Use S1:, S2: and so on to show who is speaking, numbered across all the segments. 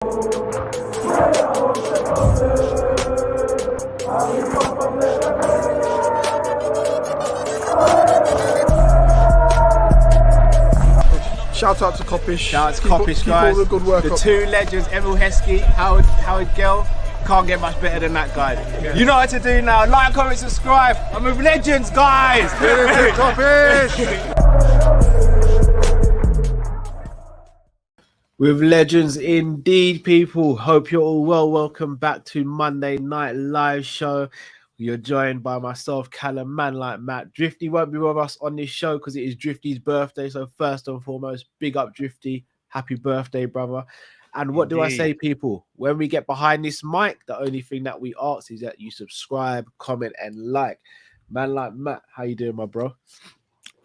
S1: Shout out to Kop-Ish.
S2: Shout out to Kopish, guys.
S1: Keep all the good work
S2: the
S1: up.
S2: two legends, Emil Heskey, Howard Gill. Can't get much better than that, guys. Yeah. You know what to do now. Like, comment, subscribe. I'm with legends, guys.
S1: Kop-Ish.
S2: With legends indeed, people. Hope you're all well. Welcome back to Monday Night Live Show. You're joined by myself, Callum, man like Matt. Drifty won't be with us on this show because it is Drifty's birthday. So first and foremost, big up Drifty. Happy birthday, brother. And what do I say, people? When we get behind this mic, the only thing that we ask is that you subscribe, comment, and like. Man like Matt, how you doing, my bro?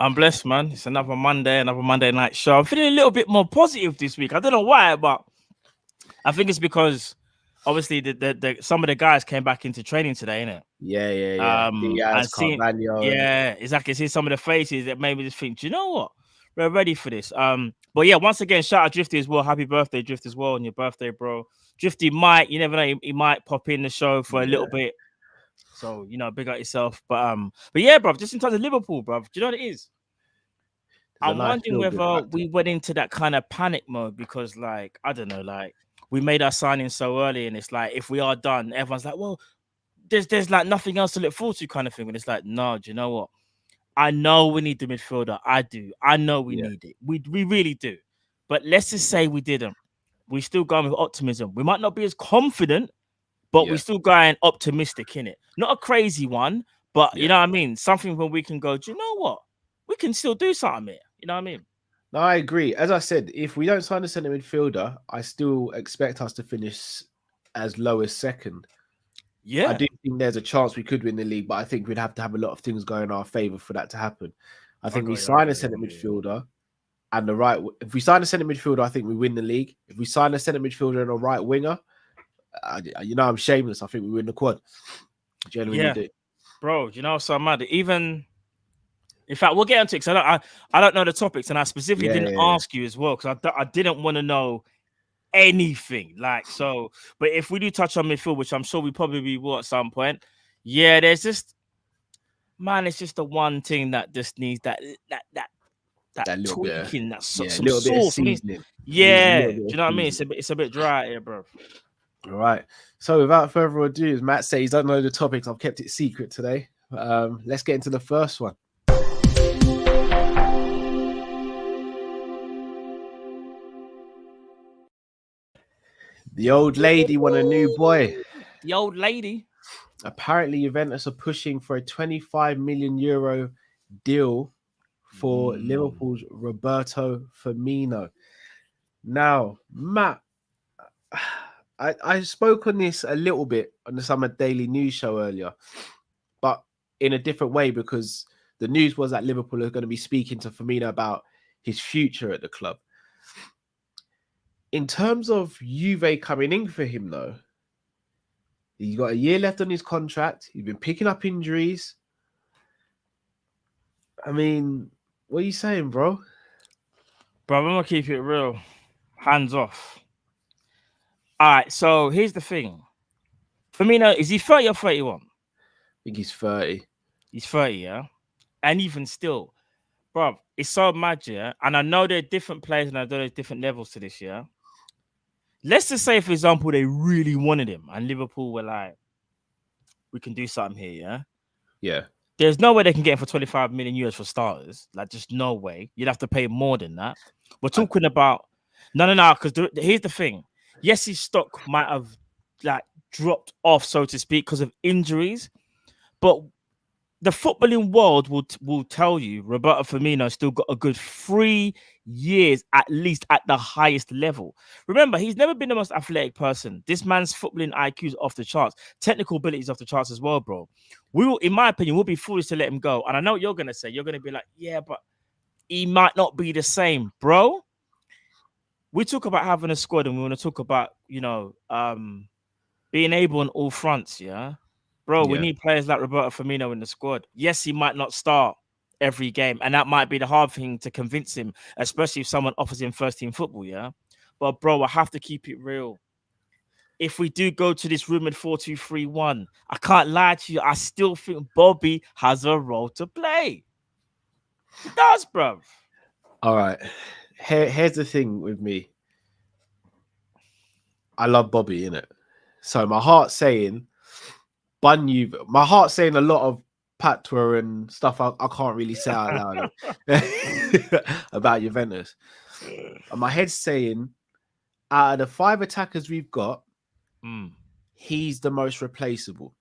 S3: I'm blessed, man. It's another Monday night show. I'm feeling a little bit more positive this week. I don't know why, but I think it's because obviously the some of the guys came back into training today, innit?
S2: Yeah.
S3: Exactly. See some of the faces that made me just think, do you know what? We're ready for this. But yeah, once again, shout out Drifty as well. Happy birthday, Drift, as well on your birthday, bro. Drifty you never know, he might pop in the show for a little bit. So, you know, big up yourself. But yeah, bro, just in terms of Liverpool, bro, do you know what it is? I'm wondering whether we went into that kind of panic mode because, like, I don't know, like, we made our signing so early, and it's like, if we are done, everyone's like, well, there's like nothing else to look forward to, kind of thing. And it's like, no, do you know what? I know we need the midfielder. I do. I know we need it. We really do. But let's just say we didn't. We still going with optimism. We might not be as confident, but we're still going optimistic in it. Not a crazy one, but you know what I mean? Something where we can go, do you know what? We can still do something here. You know what I mean?
S2: No, I agree. As I said, if we don't sign a centre midfielder, I still expect us to finish as low as second.
S3: Yeah.
S2: I do think there's a chance we could win the league, but I think we'd have to have a lot of things go in our favour for that to happen. I think we sign a centre midfielder and if we sign a centre midfielder, I think we win the league. If we sign a centre midfielder and a right winger, you know, I'm shameless. I think we win the quad. Genuinely do.
S3: Bro, you know, so mad. Even, in fact, we'll get into it because I don't know the topics, and I specifically didn't ask you as well because I didn't want to know anything. Like, so, but if we do touch on midfield, which I'm sure we probably will at some point, there's just, man, it's just the one thing that just needs that little tweaking, that some
S2: little
S3: sauce.
S2: bit of seasoning.
S3: Do you know what I mean? It's a bit dry here, bro.
S2: All right. So without further ado, as Matt says, don't know the topics. I've kept it secret today. Let's get into the first one. The old lady won a new boy.
S3: The old lady.
S2: Apparently, Juventus are pushing for a 25 million euro deal for Liverpool's Roberto Firmino. Now, Matt, I spoke on this a little bit on the Summer Daily News show earlier, but in a different way because the news was that Liverpool are going to be speaking to Firmino about his future at the club. In terms of Juve coming in for him, though, he's got a year left on his contract. He's been picking up injuries. I mean, what are you saying, bro?
S3: Bro, I'm going to keep it real. Hands off. All right, so here's the thing. Firmino, is he 30 or 31? I
S2: think he's 30.
S3: He's 30, yeah? And even still, bro, it's so mad, yeah? And I know there are different players and I know there's different levels to this, yeah? Let's just say, for example, they really wanted him and Liverpool were like, we can do something here, yeah?
S2: Yeah.
S3: There's no way they can get him for 25 million euros for starters. Like, just no way. You'd have to pay more than that. We're talking about... No, because here's the thing. Yes, his stock might have like dropped off, so to speak, because of injuries, but the footballing world will tell you Roberto Firmino still got a good 3 years at least at the highest level. Remember, he's never been the most athletic person. This man's footballing IQ is off the charts. Technical ability is off the charts as well, bro. We will, in my opinion, we'll be foolish to let him go. And I know what you're going to say. You're going to be like, yeah, but he might not be the same, bro. We talk about having a squad and we want to talk about, you know, being able on all fronts, yeah? Bro, we need players like Roberto Firmino in the squad. Yes, he might not start every game, and that might be the hard thing to convince him, especially if someone offers him first-team football, yeah? But, bro, I have to keep it real. if we do go to this rumored 4-2-3-1, I can't lie to you. I still think Bobby has a role to play. He does, bro.
S2: All right. Here's the thing with me. I love Bobby, innit? So my heart's saying my heart's saying a lot of patois and stuff I can't really say out loud about Juventus. And my head's saying, out of the 5 attackers we've got, he's the most replaceable.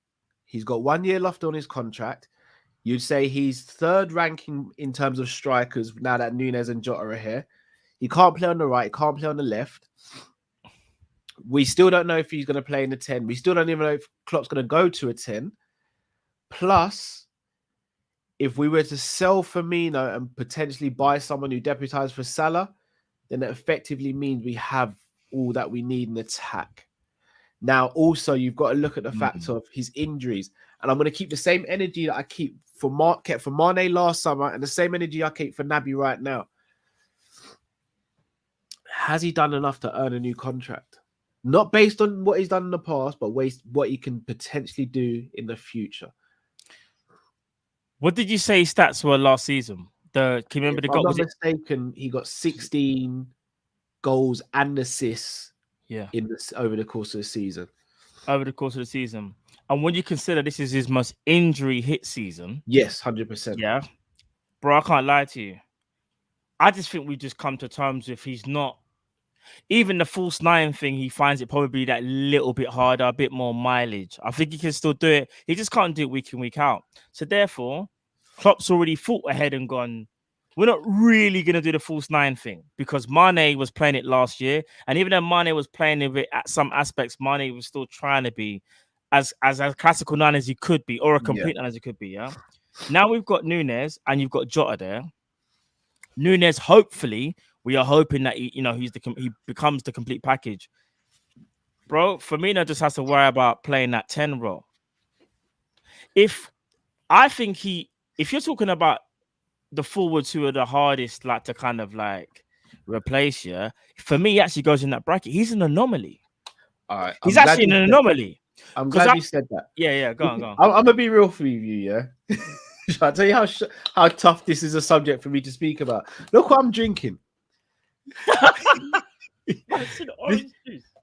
S2: He's got 1 year left on his contract. You'd say he's 3rd ranking in terms of strikers now that Nunez and Jota are here. He can't play on the right, can't play on the left. We still don't know if he's going to play in the 10. We still don't even know if Klopp's going to go to a 10. Plus, if we were to sell Firmino and potentially buy someone who deputized for Salah, then it effectively means we have all that we need in attack. Now, also, you've got to look at the fact of his injuries. And I'm going to keep the same energy that I kept for Mane last summer and the same energy I keep for Naby right now. Has he done enough to earn a new contract? Not based on what he's done in the past, but what he can potentially do in the future.
S3: What did you say his stats were last season? Can you remember the goal?
S2: If I'm not mistaken, he got 16 goals and assists over the course of the season.
S3: Over the course of the season. And when you consider this is his most injury hit season.
S2: Yes, 100%.
S3: Yeah. Bro, I can't lie to you. I just think we just come to terms with he's not. Even the false 9 thing, he finds it probably that little bit harder, a bit more mileage. I think he can still do it. He just can't do it week in, week out. So therefore, Klopp's already thought ahead and gone, we're not really going to do the false 9 thing because Mane was playing it last year. And even though Mane was playing it at some aspects, Mane was still trying to be as a classical 9 as he could be or a complete 9 as he could be. Yeah. Now we've got Nunez and you've got Jota there. Nunez, hopefully, we are hoping that he becomes the complete package. Bro, Firmino just has to worry about playing that 10 role. If you're talking about the forwards who are the hardest to kind of replace you, for me, he actually goes in that bracket. He's an anomaly.
S2: All right.
S3: He's actually an anomaly.
S2: I'm glad you said that.
S3: Yeah, go on.
S2: I'm going to be real for you, yeah? Shall I tell you how tough this is a subject for me to speak about? Look what I'm drinking.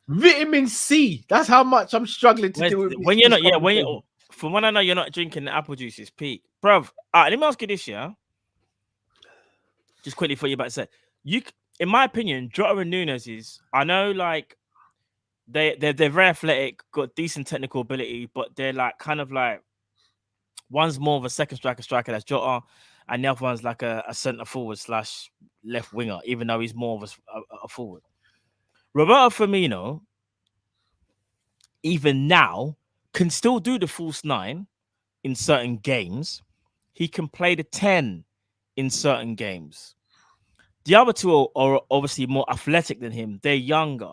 S2: Vitamin C. That's how much I'm struggling to do it.
S3: When you're not, from when I know you're not drinking the apple juice, it's peak, bruv. Let me ask you this, yeah. Just quickly for you about to say, in my opinion, Jota and Nunez I know they're very athletic, got decent technical ability, but they're one's more of a second striker that's Jota, and the other one's like a centre forward / left winger, even though he's more of a forward. Roberto Firmino, even now, can still do the false 9 in certain games. He can play the 10 in certain games. The other two are obviously more athletic than him. They're younger.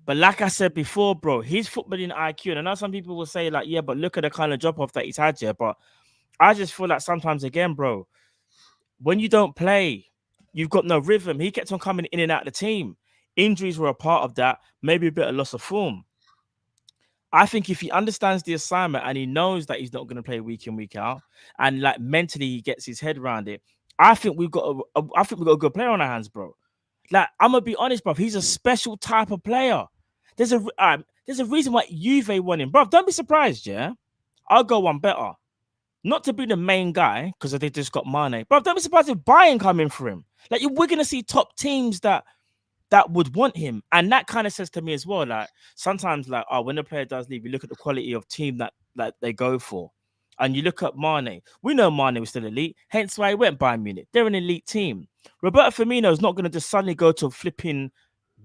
S3: But like I said before, bro, his footballing IQ, and I know some people will say yeah, but look at the kind of drop-off that he's had here. But I just feel like sometimes, again, bro, when you don't play, you've got no rhythm. He kept on coming in and out of the team. Injuries were a part of that. Maybe a bit of loss of form. I think if he understands the assignment and he knows that he's not going to play week in, week out, and mentally he gets his head around it, I think we've got a good player on our hands, bro. I'm gonna be honest, bro. He's a special type of player. There's a reason why Juve won him, bro. Don't be surprised, yeah. I'll go one better. Not to be the main guy because they just got Mane, bro. Don't be surprised if Bayern come in for him. We're gonna see top teams that would want him, and that kind of says to me as well. Sometimes, when the player does leave, you look at the quality of team that they go for, and you look at Mane. We know Mane was still elite, hence why he went Bayern Munich. They're an elite team. Roberto Firmino is not going to just suddenly go to flipping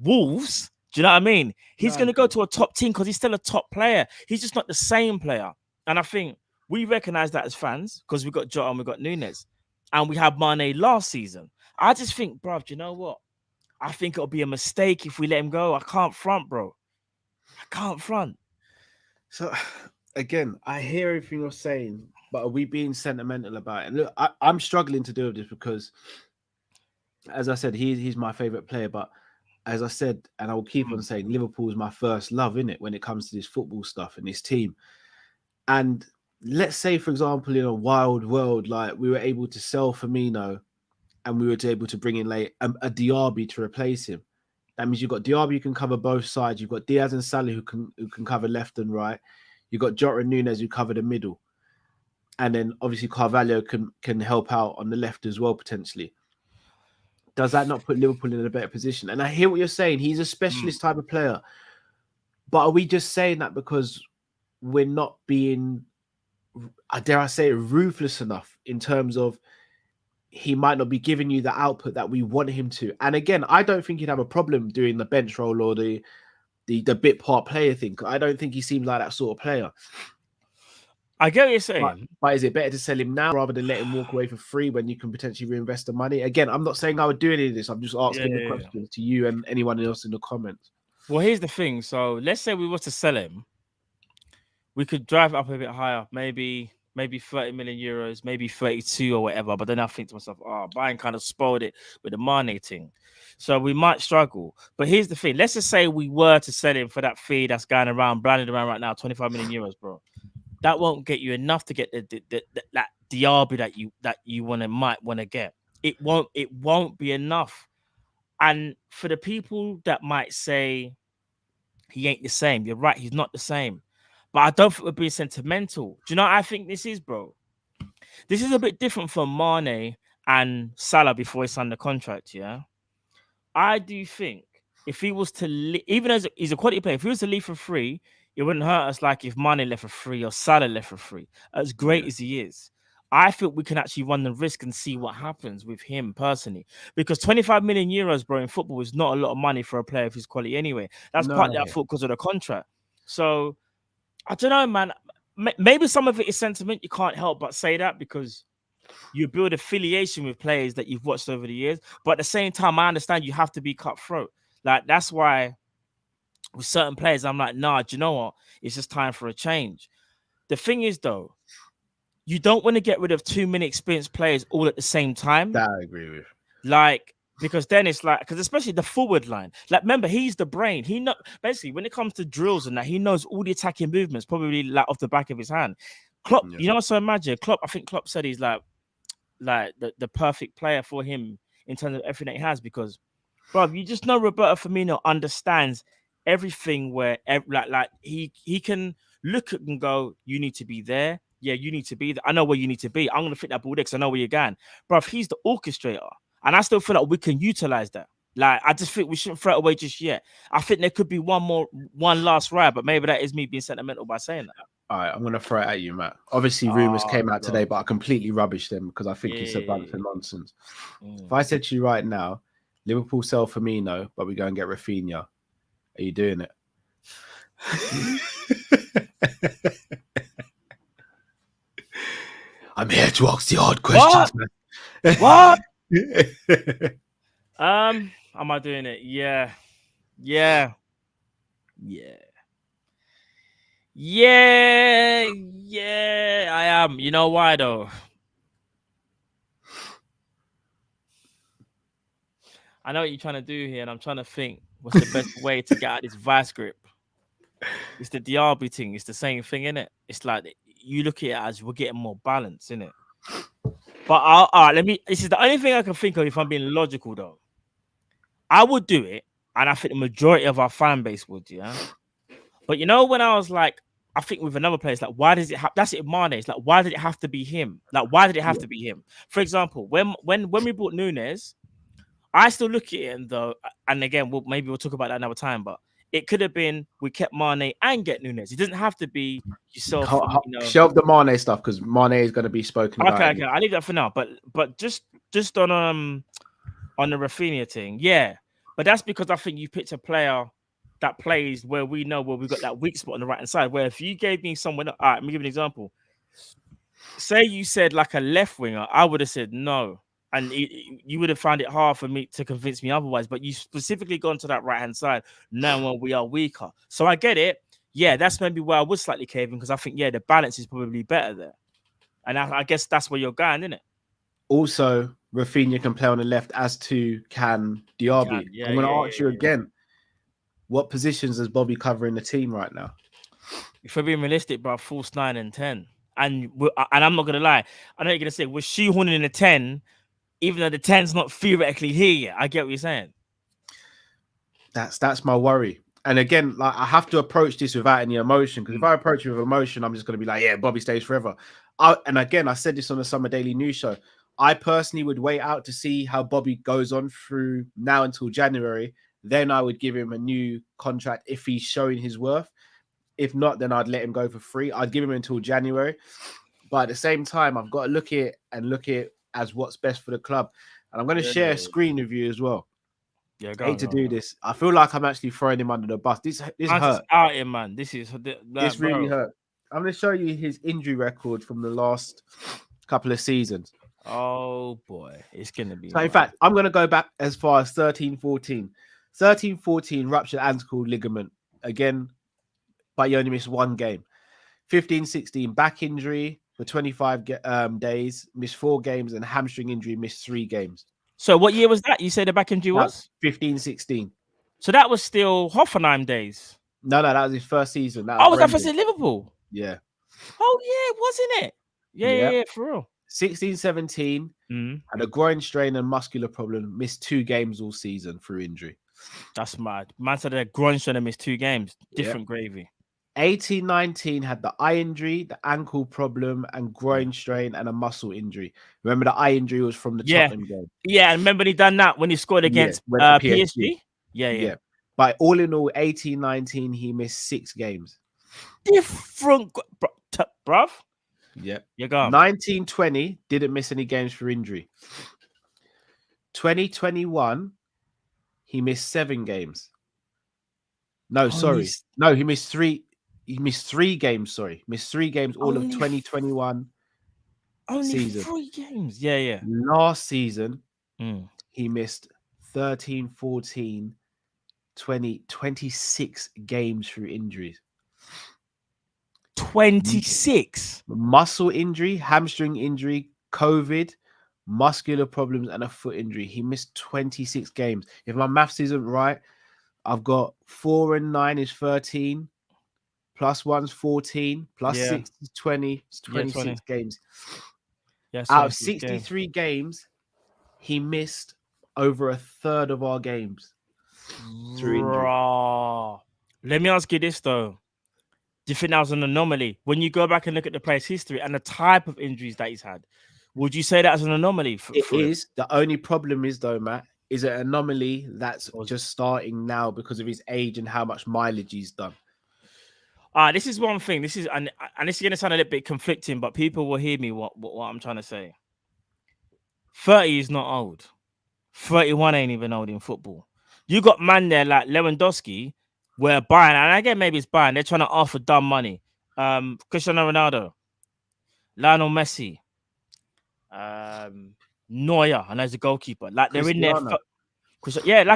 S3: Wolves. Do you know what I mean? He's going to go to a top team because he's still a top player. He's just not the same player. And I think we recognize that as fans because we got Jota and we got Nunez. And we had Mane last season. I just think, bro, do you know what? I think it'll be a mistake if we let him go. I can't front, bro. I can't front.
S2: So, again, I hear everything you're saying, but are we being sentimental about it? Look, I'm struggling to do this because, as I said, he's my favorite player, but as I said, and I will keep on saying, Liverpool is my first love, innit, when it comes to this football stuff and this team. And let's say, for example, in a wild world, like we were able to sell Firmino and we were able to bring in like a Diaby to replace him. That means you've got Diaby who can cover both sides. You've got Diaz and Salah who can cover left and right. You've got Jota and Nunes who cover the middle. And then obviously Carvalho can help out on the left as well, potentially. Does that not put Liverpool in a better position? And I hear what you're saying. He's a specialist type of player. But are we just saying that because we're not being, dare I say, ruthless enough in terms of he might not be giving you the output that we want him to? And again, I don't think he'd have a problem doing the bench role or the bit part player thing. I don't think he seems like that sort of player.
S3: I get what you're saying.
S2: But is it better to sell him now rather than let him walk away for free when you can potentially reinvest the money? Again, I'm not saying I would do any of this. I'm just asking the question to you and anyone else in the comments.
S3: Well, here's the thing. So let's say we were to sell him. We could drive up a bit higher, maybe 30 million euros, maybe 32 or whatever. But then I think to myself, Bayern kind of spoiled it with the Mane thing. So we might struggle. But here's the thing. Let's just say we were to sell him for that fee that's going around, branded around right now, 25 million euros, bro. That won't get you enough to get that Diaby that you might want to get. It won't be enough. And for the people that might say he ain't the same, you're right, he's not the same. But I don't think we're being sentimental. Do you know what I think this is, bro? This is a bit different from Mane and Salah before he signed the contract, yeah? I do think if he was to even as he's a quality player, if he was to leave for free, it wouldn't hurt us like if Mane left for free or Salah left for free. As great as he is, I think we can actually run the risk and see what happens with him personally. Because 25 million euros, bro, in football is not a lot of money for a player of his quality anyway. That's partly I thought because of the contract. So I don't know, man. Maybe some of it is sentiment. You can't help but say that because you build affiliation with players that you've watched over the years. But at the same time, I understand you have to be cutthroat. Like, that's why with certain players, I'm like, nah, do you know what? It's just time for a change. The thing is, though, you don't want to get rid of too many experienced players all at the same time.
S2: That I agree with.
S3: Like, because then it's like, because especially the forward line. Like, remember, he's the brain. He know basically when it comes to drills and that, he knows all the attacking movements, probably like off the back of his hand. Klopp, you know, so imagine Klopp. I think Klopp said he's like the perfect player for him in terms of everything that he has. Because, bro, you just know Roberto Firmino understands everything. Where like he can look at and go, you need to be there. Yeah, you need to be there. I know where you need to be. I'm gonna fit that ball there because I know where you're going, bro. He's the orchestrator. And I still feel like we can utilize that. Like, I just think we shouldn't throw it away just yet. I think there could be one last ride, but maybe that is me being sentimental by saying that.
S2: All right, I'm going to throw it at you, Matt. Obviously, rumors came out today, but I completely rubbish them because I think it's a bunch of nonsense. If I said to you right now, Liverpool sell Firmino, but we go and get Rafinha, are you doing it? I'm here to ask the hard questions, man.
S3: What? Am I doing it? Yeah, I am. You know why though? I know what you're trying to do here, and I'm trying to think what's the best way to get out this vice grip. It's the Diaby thing. It's the same thing, innit? It's like you look at it as we're getting more balance, innit? But all right, this is the only thing I can think of if I'm being logical, though. I would do it, and I think the majority of our fan base would, yeah. But you know, when I was like, I think with another player, it's like, why does it have? That's it, Mane. It's like, why did it have to be him? Like, why did it have to be him? For example, when we bought Nunes, I still look at it and again, maybe we'll talk about that another time, but it could have been we kept Mane and get Nunes. It doesn't have to be yourself.
S2: Shelve the Mane stuff because Mane is going to be spoken about.
S3: Okay, I leave that for now. But just on the Rafinha thing, yeah. But that's because I think you picked a player that plays where we know where we've got that weak spot on the right hand side. Where if you gave me someone, all right, let me give you an example. Say you said like a left winger, I would have said no. And you would have found it hard for me to convince me otherwise. But you specifically gone to that right-hand side now when we are weaker. So I get it. Yeah, that's maybe where I was slightly caving because I think, the balance is probably better there. And I guess that's where you're going, isn't it?
S2: Also, Rafinha can play on the left, as to can Diaby.
S3: Yeah,
S2: I'm going to
S3: yeah,
S2: ask you again, what positions is Bobby covering the team right now?
S3: If we're being realistic, bro, false 9 and 10. And I'm not gonna lie. I know you're gonna say we're shoehorning in a 10, even though the 10's not theoretically here yet. I get what you're saying.
S2: That's my worry. And again, like I have to approach this without any emotion, because if I approach it with emotion, I'm just going to be like, yeah, Bobby stays forever. And again, I said this on the Summer Daily News show. I personally would wait out to see how Bobby goes on through now until January. Then I would give him a new contract if he's showing his worth. If not, then I'd let him go for free. I'd give him until January. But at the same time, I've got to look at it as what's best for the club. And I'm going to share a screen with you as well.
S3: Yeah,
S2: I hate to do this. I feel like I'm actually throwing him under the bus. This hurt.
S3: Out here, man. This
S2: Really hurt. I'm going to show you his injury record from the last couple of seasons.
S3: Oh boy, it's gonna be.
S2: So in fact, I'm going to go back as far as 13-14. 13-14 ruptured ankle ligament again, but he only missed one game. 15-16 back injury for 25 days, missed 4 games, and hamstring injury, missed 3 games.
S3: So what year was that? You said the back injury was
S2: 15-16.
S3: So that was still Hoffenheim days.
S2: No, that was his first season.
S3: Was that first in Liverpool?
S2: Yeah.
S3: Oh yeah, wasn't it? Yeah, for real.
S2: 16-17 had a groin strain and muscular problem. Missed 2 games all season through injury.
S3: That's mad. Man said that groin strain and missed 2 games. Different gravy.
S2: 18-19 had the eye injury, the ankle problem, and groin strain and a muscle injury. Remember, the eye injury was from the Tottenham game.
S3: Yeah, and remember he done that when he scored against PSG. Yeah.
S2: But all in all, 18-19, he missed 6 games.
S3: Different, bruv.
S2: Yeah.
S3: You go.
S2: 19-20 didn't miss any games for injury. 2021, he missed 7 games. No, sorry. No, he missed 3. He missed 3 games. Sorry, missed 3 games all of 2021 season.
S3: 3 games. Yeah.
S2: Last season, he missed 13, 14, 20, 26 games through injuries.
S3: 26
S2: muscle injury, hamstring injury, COVID, muscular problems, and a foot injury. He missed 26 games. If my maths isn't right, I've got 4 and 9 is 13, plus 1's 14, plus 6 is 20. It's 26 games.
S3: Yeah,
S2: out of 63 games, he missed over a third of our games through injury.
S3: Let me ask you this though. Do you think that was an anomaly? When you go back and look at the player's history and the type of injuries that he's had, would you say that as an anomaly?
S2: It is. The only problem is, though, Matt, is an anomaly that's just starting now because of his age and how much mileage he's done.
S3: This is one thing. This is and this is going to sound a little bit conflicting, but people will hear me what I'm trying to say. 30 is not old. 31 ain't even old in football. You got man there like Lewandowski, where Bayern, and again maybe it's Bayern, they're trying to offer dumb money. Cristiano Ronaldo, Lionel Messi, Neuer, and as a goalkeeper, like they're in their like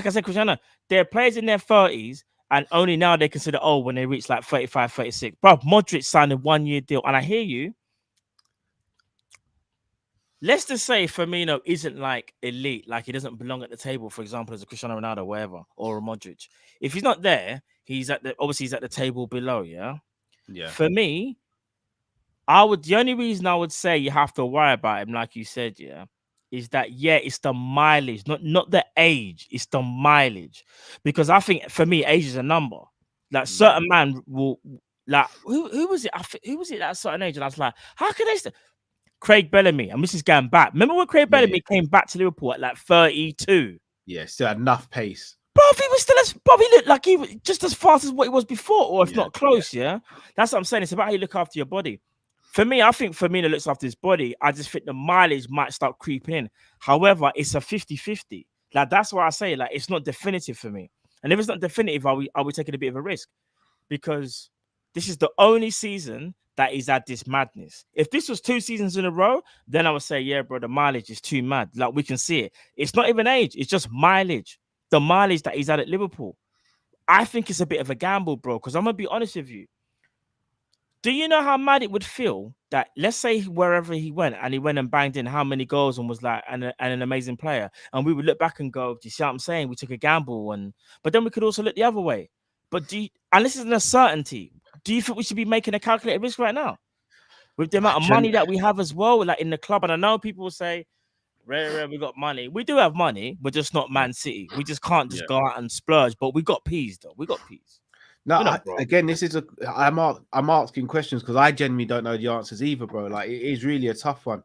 S3: I said, Cristiano, they're players in their 30s, and only now they consider old when they reach like 35, 36. Bro, Modric signed a 1-year deal, and I hear you. Let's just say Firmino isn't like elite, like he doesn't belong at the table, for example, as a Cristiano Ronaldo, whatever, or a Modric. If he's not there, he's at the table below, yeah. For me, the only reason I would say you have to worry about him, like you said, is that it's the mileage, not the age, it's the mileage. Because I think for me, age is a number. Like certain man will like who was it? Who was it at a certain age? And I was like, how can they Craig Bellamy, and this is going back. Remember when Craig Bellamy came back to Liverpool at like 32?
S2: Yeah, still had enough pace.
S3: Bro, he was still he looked like he was just as fast as what he was before, or if not close, That's what I'm saying. It's about how you look after your body. For me, I think Firmino looks after his body. I just think the mileage might start creeping in. However, it's a 50-50. Like, that's why I say, like, it's not definitive for me. And if it's not definitive, are we taking a bit of a risk? Because this is the only season that is at this madness. If this was 2 seasons in a row, then I would say, yeah, bro, the mileage is too mad. Like, we can see it. It's not even age. It's just mileage. The mileage that he's at Liverpool. I think it's a bit of a gamble, bro, because I'm going to be honest with you. Do you know how mad it would feel that, let's say wherever he went and he went and banged in how many goals and was like an amazing player, and we would look back and go, "Do you see what I'm saying? We took a gamble," but then we could also look the other way. But and this isn't a certainty. Do you think we should be making a calculated risk right now with the amount of money that we have as well, like in the club? And I know people will say, "Rare, we got money." We do have money. We're just not Man City. We just can't just go out and splurge. But we got peas though. We got peas.
S2: No, again, this is I'm asking questions because I genuinely don't know the answers either, bro. Like, it is really a tough one.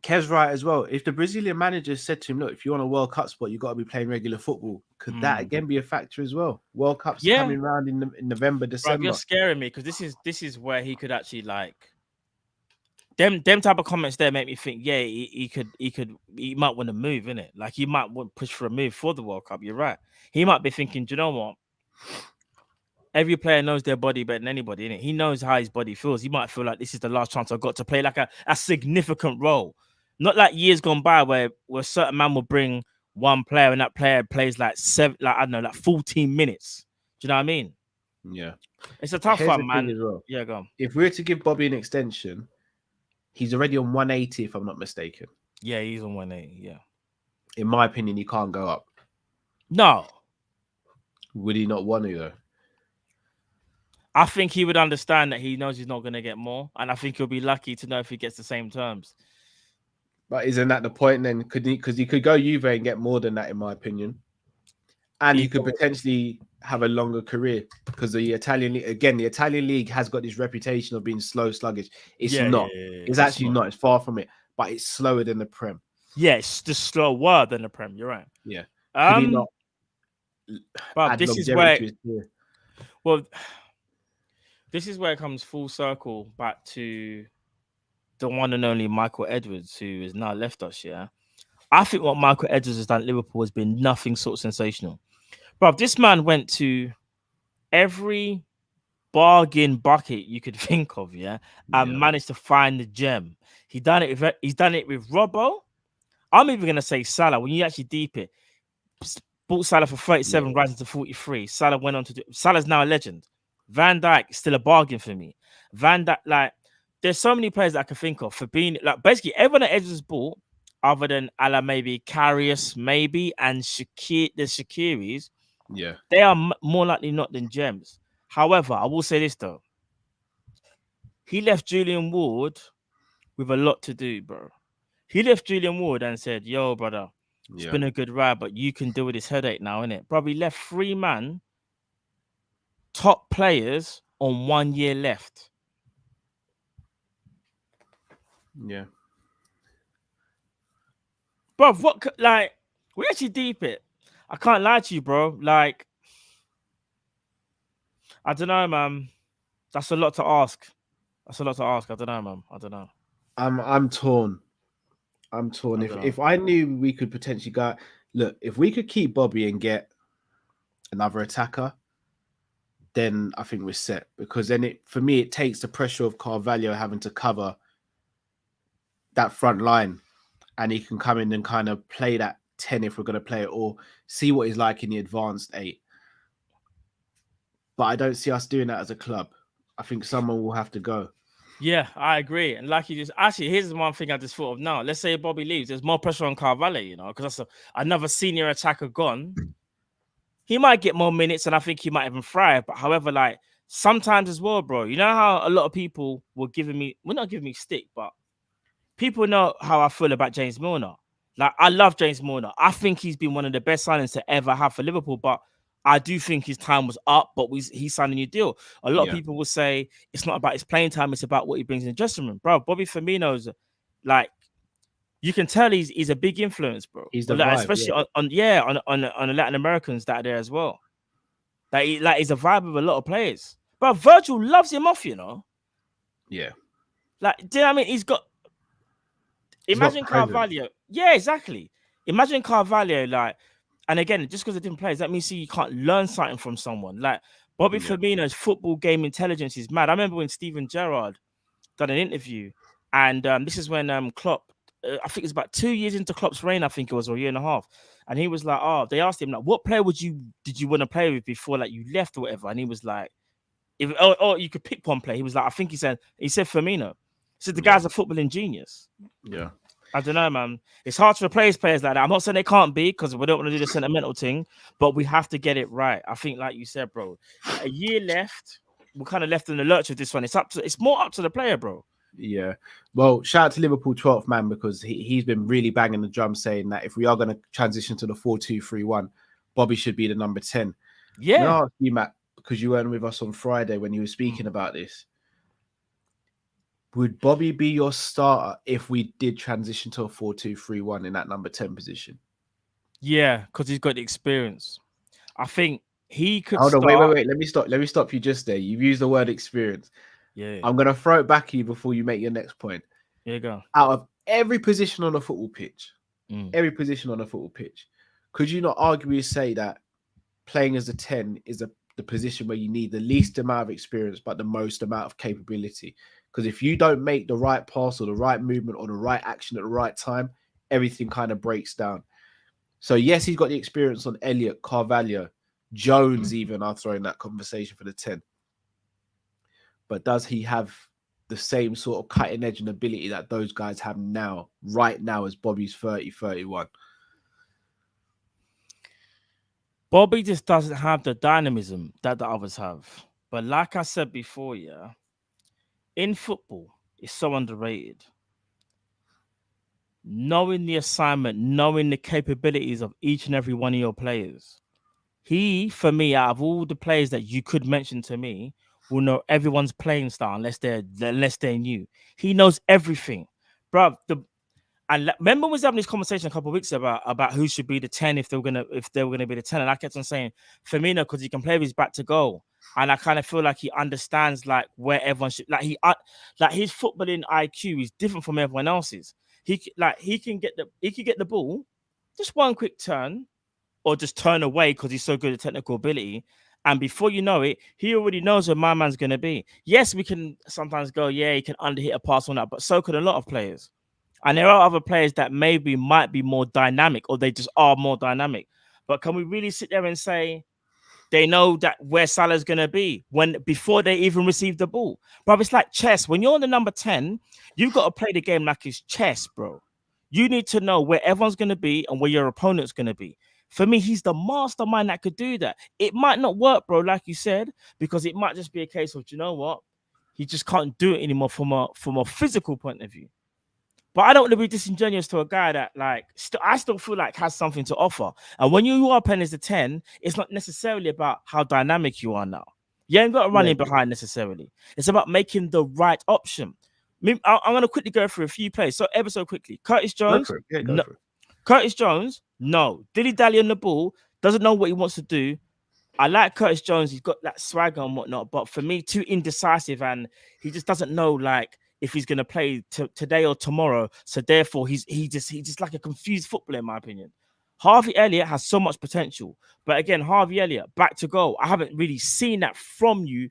S2: Kev's right as well. If the Brazilian manager said to him, "Look, if you want a World Cup spot, you got to be playing regular football," could that again be a factor as well? World Cup's coming around in November, December.
S3: Bro, you're scaring me because this is where he could actually like them type of comments there make me think, yeah, he might want to move, innit? Like he might want to push for a move for the World Cup. You're right. He might be thinking, do you know what? Every player knows their body better than anybody, innit? He knows how his body feels. He might feel like this is the last chance I've got to play like a significant role. Not like years gone by where a certain man will bring one player and that player plays like 14 minutes. Do you know what I mean?
S2: Yeah.
S3: It's a tough one, man. Well. Yeah, go on.
S2: If we were to give Bobby an extension, he's already on 180, if I'm not mistaken.
S3: Yeah, he's on 180, yeah.
S2: In my opinion, he can't go up.
S3: No.
S2: Would he not want to, though?
S3: I think he would understand that he knows he's not going to get more. And I think he'll be lucky to know if he gets the same terms.
S2: But isn't that the point then? Because he could go Juve and get more than that, in my opinion. And he could potentially have a longer career because the Italian league, again, the Italian league has got this reputation of being slow, sluggish. It's not. It's actually not. It's far from it. But it's slower than the Prem.
S3: Yeah, it's just slower than the Prem. You're right.
S2: Yeah. Could he not?
S3: But this is where. Well, this is where it comes full circle back to the one and only Michael Edwards, who has now left us. Yeah, I think what Michael Edwards has done at Liverpool has been nothing sort of sensational. But this man went to every bargain bucket you could think of, and managed to find the gem. He's done it with Robbo. I'm even gonna say Salah. When you actually deep it, bought Salah for 37, rising to 43. Salah went on to do. Salah's now a legend. Van Dijk still a bargain for me. Van Dijk, like, there's so many players that I can think of for being like basically everyone that Edwards bought, other than maybe Karius, maybe, and the Shakiris, they are more likely not than gems. However, I will say this though. He left Julian Ward with a lot to do, bro. He left Julian Ward and said, "Yo, brother, it's been a good ride, but you can deal with this headache now, innit?" Bro, he left 3 man top players on 1 year left.
S2: Yeah.
S3: Bro, we actually deep it. I can't lie to you, bro. Like, I don't know, man. That's a lot to ask. I don't know, man. I don't know.
S2: I'm torn. If I knew we could potentially go, look, if we could keep Bobby and get another attacker, then I think we're set. Because then for me, it takes the pressure of Carvalho having to cover that front line, and he can come in and kind of play that 10 if we're going to play it, or see what he's like in the advanced 8. But I don't see us doing that as a club. I think someone will have to go.
S3: Yeah, I agree. And like you just actually, here's one thing I just thought of now. Let's say Bobby leaves, there's more pressure on Carvalho, because that's another senior attacker gone. He might get more minutes, and I think he might even thrive. But however, like sometimes as well, bro, you know how a lot of people were not giving me stick, but people know how I feel about James Milner. Like, I love James Milner. I think he's been one of the best signings to ever have for Liverpool, but I do think his time was up, but he signed a new deal. A lot of people will say it's not about his playing time, it's about what he brings in the dressing room. Bro, Bobby Firmino's, like, you can tell he's a big influence, bro. He's the vibe, especially on the Latin Americans that are there as well. He's a vibe with a lot of players. But Virgil loves him off,
S2: Yeah.
S3: Like, do you know what I mean? He's got. Imagine Carvalho. Yeah, exactly. Imagine Carvalho, like, and again, just because it didn't play, does that mean you can't learn something from someone? Like, Bobby Firmino's football game intelligence is mad. I remember when Steven Gerrard done an interview, and this is when Klopp, I think it's about 2 years into Klopp's reign, I think it was, or a year and a half. And he was like, they asked him, like, what player did you want to play with before, like, you left or whatever? And he was like, Or you could pick one player. He was like, I think he said Firmino. He said the guy's a footballing genius.
S2: Yeah.
S3: I don't know, man. It's hard to replace players like that. I'm not saying they can't be because we don't want to do the sentimental thing, but we have to get it right. I think, like you said, bro, a year left. We're kind of left in the lurch with this one. It's more up to the player, bro.
S2: Yeah. Well, shout out to Liverpool 12th man because he's been really banging the drum saying that if we are going to transition to the 4-2-3-1, Bobby should be the number 10.
S3: Yeah.
S2: Now, ask you, Matt, because you weren't with us on Friday when you were speaking about this. Would Bobby be your starter if we did transition to a 4-2-3-1 in that number 10 position?
S3: Yeah, because he's got the experience. I think he could
S2: Hold on,
S3: start...
S2: wait. Let me stop you just there. You've used the word experience.
S3: Yeah.
S2: I'm going to throw it back at you before you make your next point.
S3: Here you go.
S2: Out of every position on a football pitch, could you not arguably say that playing as a 10 is the position where you need the least amount of experience but the most amount of capability? Because if you don't make the right pass or the right movement or the right action at the right time, everything kind of breaks down. So yes, he's got the experience on Elliott, Carvalho, Jones even. I'll throw in that conversation for the 10. But does he have the same sort of cutting edge and ability that those guys have right now, as Bobby's 30, 31?
S3: Bobby just doesn't have the dynamism that the others have. But like I said before, yeah, in football, it's so underrated. Knowing the assignment, knowing the capabilities of each and every one of your players. He, for me, out of all the players that you could mention to me, will know everyone's playing style unless they're new. He knows everything, bro. And remember, we was having this conversation a couple of weeks about who should be the 10 if they were gonna be the 10, and I kept on saying Firmino because he can play with his back to goal, and I kind of feel like he understands like where everyone should like his footballing IQ is different from everyone else's. He can get the ball, just one quick turn, or just turn away because he's so good at technical ability. And before you know it, he already knows where my man's going to be. Yes, we can sometimes go, yeah, he can underhit a pass on that, but so could a lot of players. And there are other players that might be more dynamic, or they just are more dynamic. But can we really sit there and say they know that where Salah's going to be before they even receive the ball? Bro, it's like chess. When you're on the number 10, you've got to play the game like it's chess, bro. You need to know where everyone's going to be and where your opponent's going to be. For me, he's the mastermind that could do that. It might not work, bro, like you said, because it might just be a case of, you know what? He just can't do it anymore from a physical point of view. But I don't want to be disingenuous to a guy that, like, I still feel like has something to offer. And when you are playing as a 10, it's not necessarily about how dynamic you are now. You ain't got to run in behind necessarily. It's about making the right option. I'm going to quickly go through a few plays. So ever so quickly. Curtis Jones.
S2: Go for it.
S3: Curtis Jones, no. Dilly-dally on the ball, doesn't know what he wants to do. I like Curtis Jones. He's got that swagger and whatnot. But for me, too indecisive. And he just doesn't know, like, if he's going to play today or tomorrow. So therefore, he's just like a confused footballer, in my opinion. Harvey Elliott has so much potential. But again, Harvey Elliott, back to goal. I haven't really seen that from you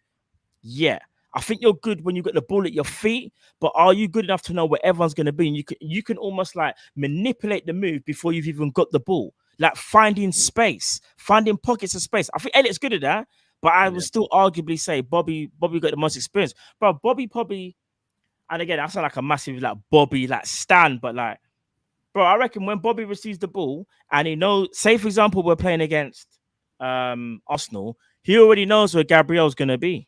S3: yet. I think you're good when you got the ball at your feet, but are you good enough to know where everyone's going to be? And you can almost like manipulate the move before you've even got the ball, like finding space, finding pockets of space. I think Elliott's good at that, but I would still arguably say Bobby got the most experience. But Bobby probably, and again, I sound like a massive like Bobby like stan, but like, bro, I reckon when Bobby receives the ball and he knows, say for example, we're playing against Arsenal, he already knows where Gabriel's going to be.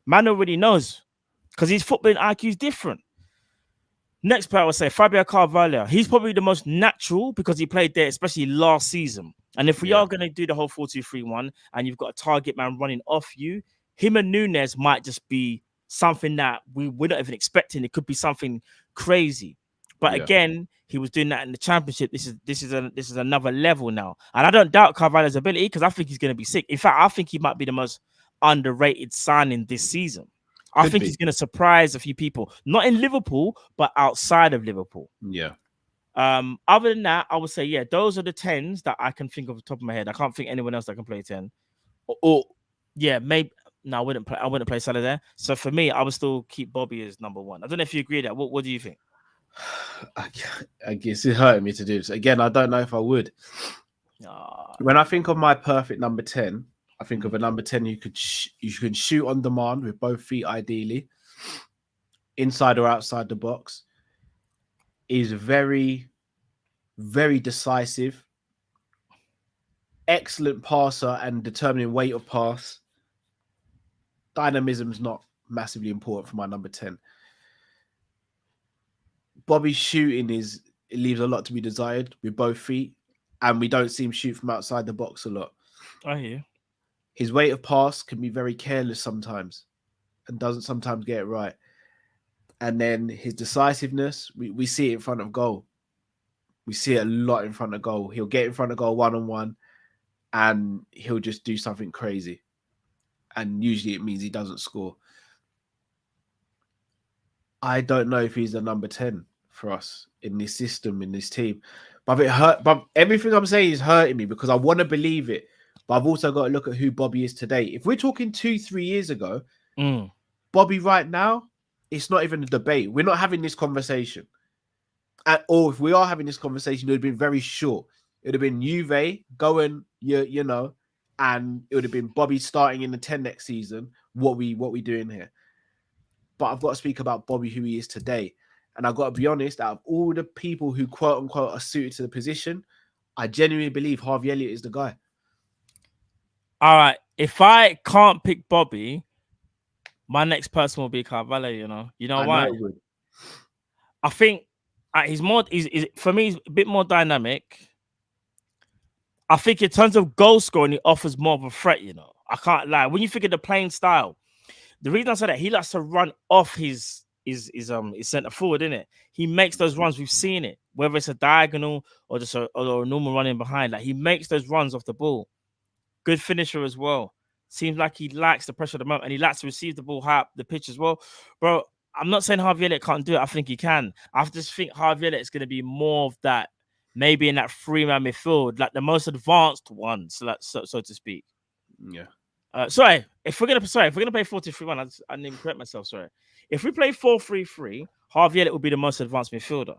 S3: Man already knows because his footballing IQ is different. Next player I would say Fabio Carvalho. He's probably the most natural because he played there, especially last season. And if we are going to do the whole 4-2-3-1 and you've got a target man running off you, him and Nunes might just be something that we're not even expecting. It could be something crazy. But again, he was doing that in the championship. This is another level now. And I don't doubt Carvalho's ability because I think he's going to be sick. In fact, I think he might be the most underrated signing this season. I think he's going to surprise a few people, not in Liverpool, but outside of Liverpool.
S2: Yeah.
S3: Other than that, I would say, yeah, those are the 10s that I can think of off the top of my head. I can't think anyone else that can play 10. Or yeah, maybe. No, I wouldn't play Salah there. So for me, I would still keep Bobby as number 1. I don't know if you agree with that. What do you think?
S2: I guess it's hurting me to do this. Again, I don't know if I would. When I think of my perfect number 10, I think of a number 10 you can shoot on demand with both feet, ideally, inside or outside the box. Is very, very decisive. Excellent passer and determining weight of pass. Dynamism is not massively important for my number 10. Bobby's shooting it leaves a lot to be desired with both feet, and we don't see him shoot from outside the box a lot.
S3: I hear you.
S2: His weight of pass can be very careless sometimes and doesn't sometimes get it right. And then his decisiveness, we see it in front of goal. We see it a lot in front of goal. He'll get in front of goal one-on-one and he'll just do something crazy. And usually it means he doesn't score. I don't know if he's the number 10 for us in this system, in this team. But it hurt. But everything I'm saying is hurting me because I want to believe it. But I've also got to look at who Bobby is today. If we're talking 2-3 years ago, Bobby right now, it's not even a debate. We're not having this conversation. Or if we are having this conversation, it would have been very short. It would have been Juve going, you know, and it would have been Bobby starting in the 10 next season. What we doing here? But I've got to speak about Bobby, who he is today. And I've got to be honest, out of all the people who quote unquote are suited to the position, I genuinely believe Harvey Elliott is the guy.
S3: All right. If I can't pick Bobby, my next person will be Carvalho, you know. You know why? I think he's for me, he's a bit more dynamic. I think in terms of goal scoring, he offers more of a threat, you know. I can't lie. When you think of the playing style, the reason I say that, he likes to run off his centre forward, innit? He makes those runs. We've seen it, whether it's a diagonal or just a normal running behind. Like, he makes those runs off the ball. Good finisher as well. Seems like he likes the pressure of the moment and he likes to receive the ball high up the pitch as well. Bro, I'm not saying Harvey Elliott can't do it. I think he can. I just think Harvey Elliott is going to be more of that, maybe in that 3-man midfield, like the most advanced one, so to speak.
S2: Yeah.
S3: Sorry, if we're gonna play 4-2-3-1, I didn't even correct myself. Sorry. If we play 4-3-3, Harvey Elliott will be the most advanced midfielder,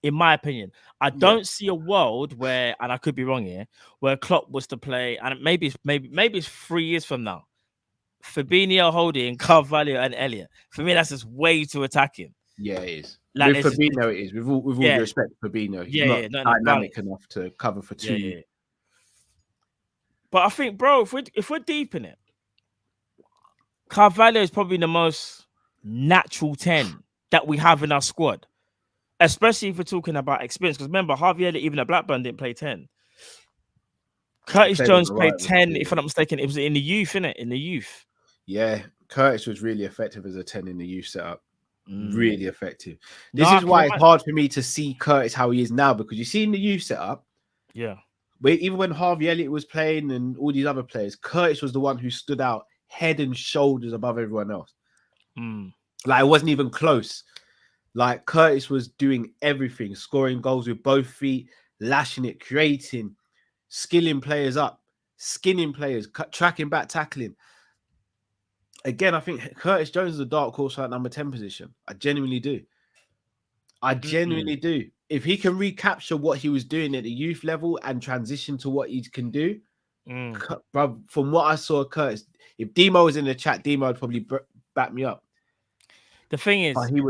S3: in my opinion. I don't see a world where, and I could be wrong here, where Klopp was to play, and maybe it's 3 years from now, Fabinho, holding Carvalho, and Elliott. For me, that's just way too attacking.
S2: Yeah, it is.
S3: Like,
S2: with Fabinho, it is. With all due respect to Fabinho, he's not dynamic enough to cover for two.
S3: Yeah. But I think, bro, if we're deep in it, Carvalho is probably the most natural 10 that we have in our squad, especially if we're talking about experience. Because remember, Harvey Elliott, even at Blackburn, didn't play 10. Curtis Jones played 10, if I'm not mistaken. It was in the youth, innit? In the youth.
S2: Yeah, Curtis was really effective as a 10 in the youth setup. Really effective. This is why it's hard for me to see Curtis how he is now, because you see in the youth setup, even when Harvey Elliott was playing and all these other players, Curtis was the one who stood out head and shoulders above everyone else. Like, it wasn't even close. Like, Curtis was doing everything, scoring goals with both feet, lashing it, creating, skilling players up, skinning players, tracking back, tackling. Again, I think Curtis Jones is a dark horse for that number 10 position. I genuinely do. If he can recapture what he was doing at the youth level and transition to what he can do, bro, from what I saw, Curtis, if Demo was in the chat, Demo would probably back me up.
S3: The thing is,
S2: he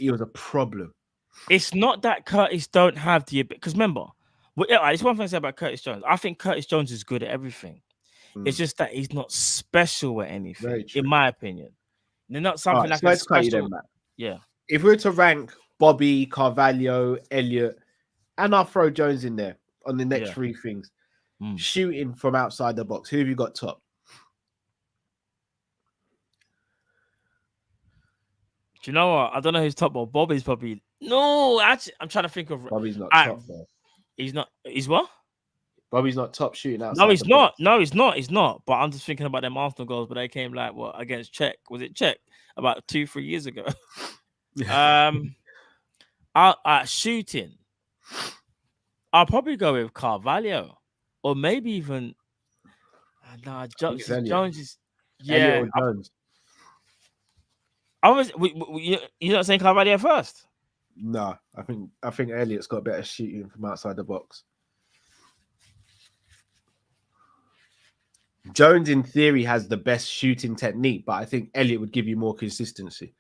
S2: was a problem.
S3: It's not that Curtis don't have the, because remember, it's one thing I say about Curtis Jones. I think Curtis Jones is good at everything. It's just that he's not special at anything, in my opinion. They're not something like a special. Yeah.
S2: If we were to rank Bobby, Carvalho, Elliott, and I'll throw Jones in there on the next three things, shooting from outside the box, who have you got top?
S3: Do you know what? I don't know who's top, but Bobby's probably actually, I'm trying to think of.
S2: Bobby's not top, though.
S3: He's not. He's what?
S2: Bobby's not top shooting outside.
S3: No, he's not. No, he's not. He's not. But I'm just thinking about them Arsenal goals, but they came like against Czech? Was it Czech? About 2-3 years ago. Shooting, I'll probably go with Carvalho, or maybe even Jones is. Yeah,
S2: Jones.
S3: You're not saying Carvalho first?
S2: No, I think Elliott's got better shooting from outside the box. Jones, in theory, has the best shooting technique, but I think Elliot would give you more consistency.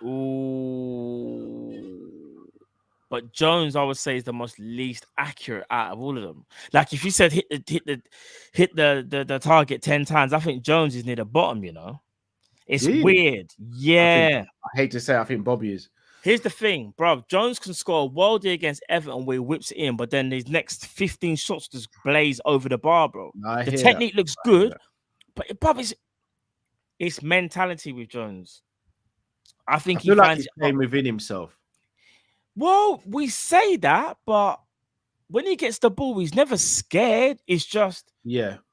S3: Ooh. But Jones, I would say, is the most least accurate out of all of them. Like if you said hit the target 10 times, I think Jones is near the bottom, you know. It's
S2: Really?
S3: weird. Yeah.
S2: I hate to say, I think Bobby is.
S3: Here's the thing, bro. Jones can score a worldie against Everton where he whips it in, but then his next 15 shots just blaze over the bar, bro. The technique looks good, but it's mentality with Jones. I think he
S2: feel like
S3: finds
S2: he's playing within himself.
S3: Well, we say that, but when he gets the ball, he's never scared. It's just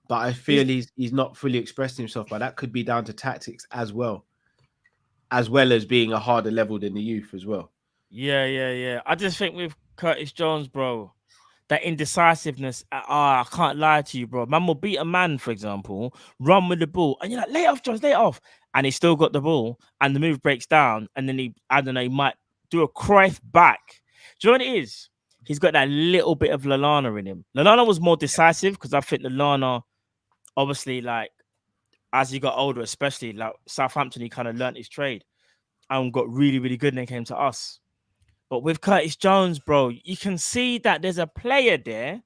S2: but I feel he's not fully expressing himself. But that could be down to tactics as well as being a harder level than the youth as well.
S3: Yeah. I just think with Curtis Jones, bro, that indecisiveness. I can't lie to you, bro. Man will beat a man, for example, run with the ball, and you're like, lay it off, Jones, lay it off, and he still got the ball, and the move breaks down, and then he might do a Cruyff back. Do you know what it is? He's got that little bit of Lallana in him. Lallana was more decisive because I think Lallana, obviously, like as he got older, especially like Southampton, he kind of learnt his trade and got really, really good, and then came to us. But with Curtis Jones, bro, you can see that there's a player there.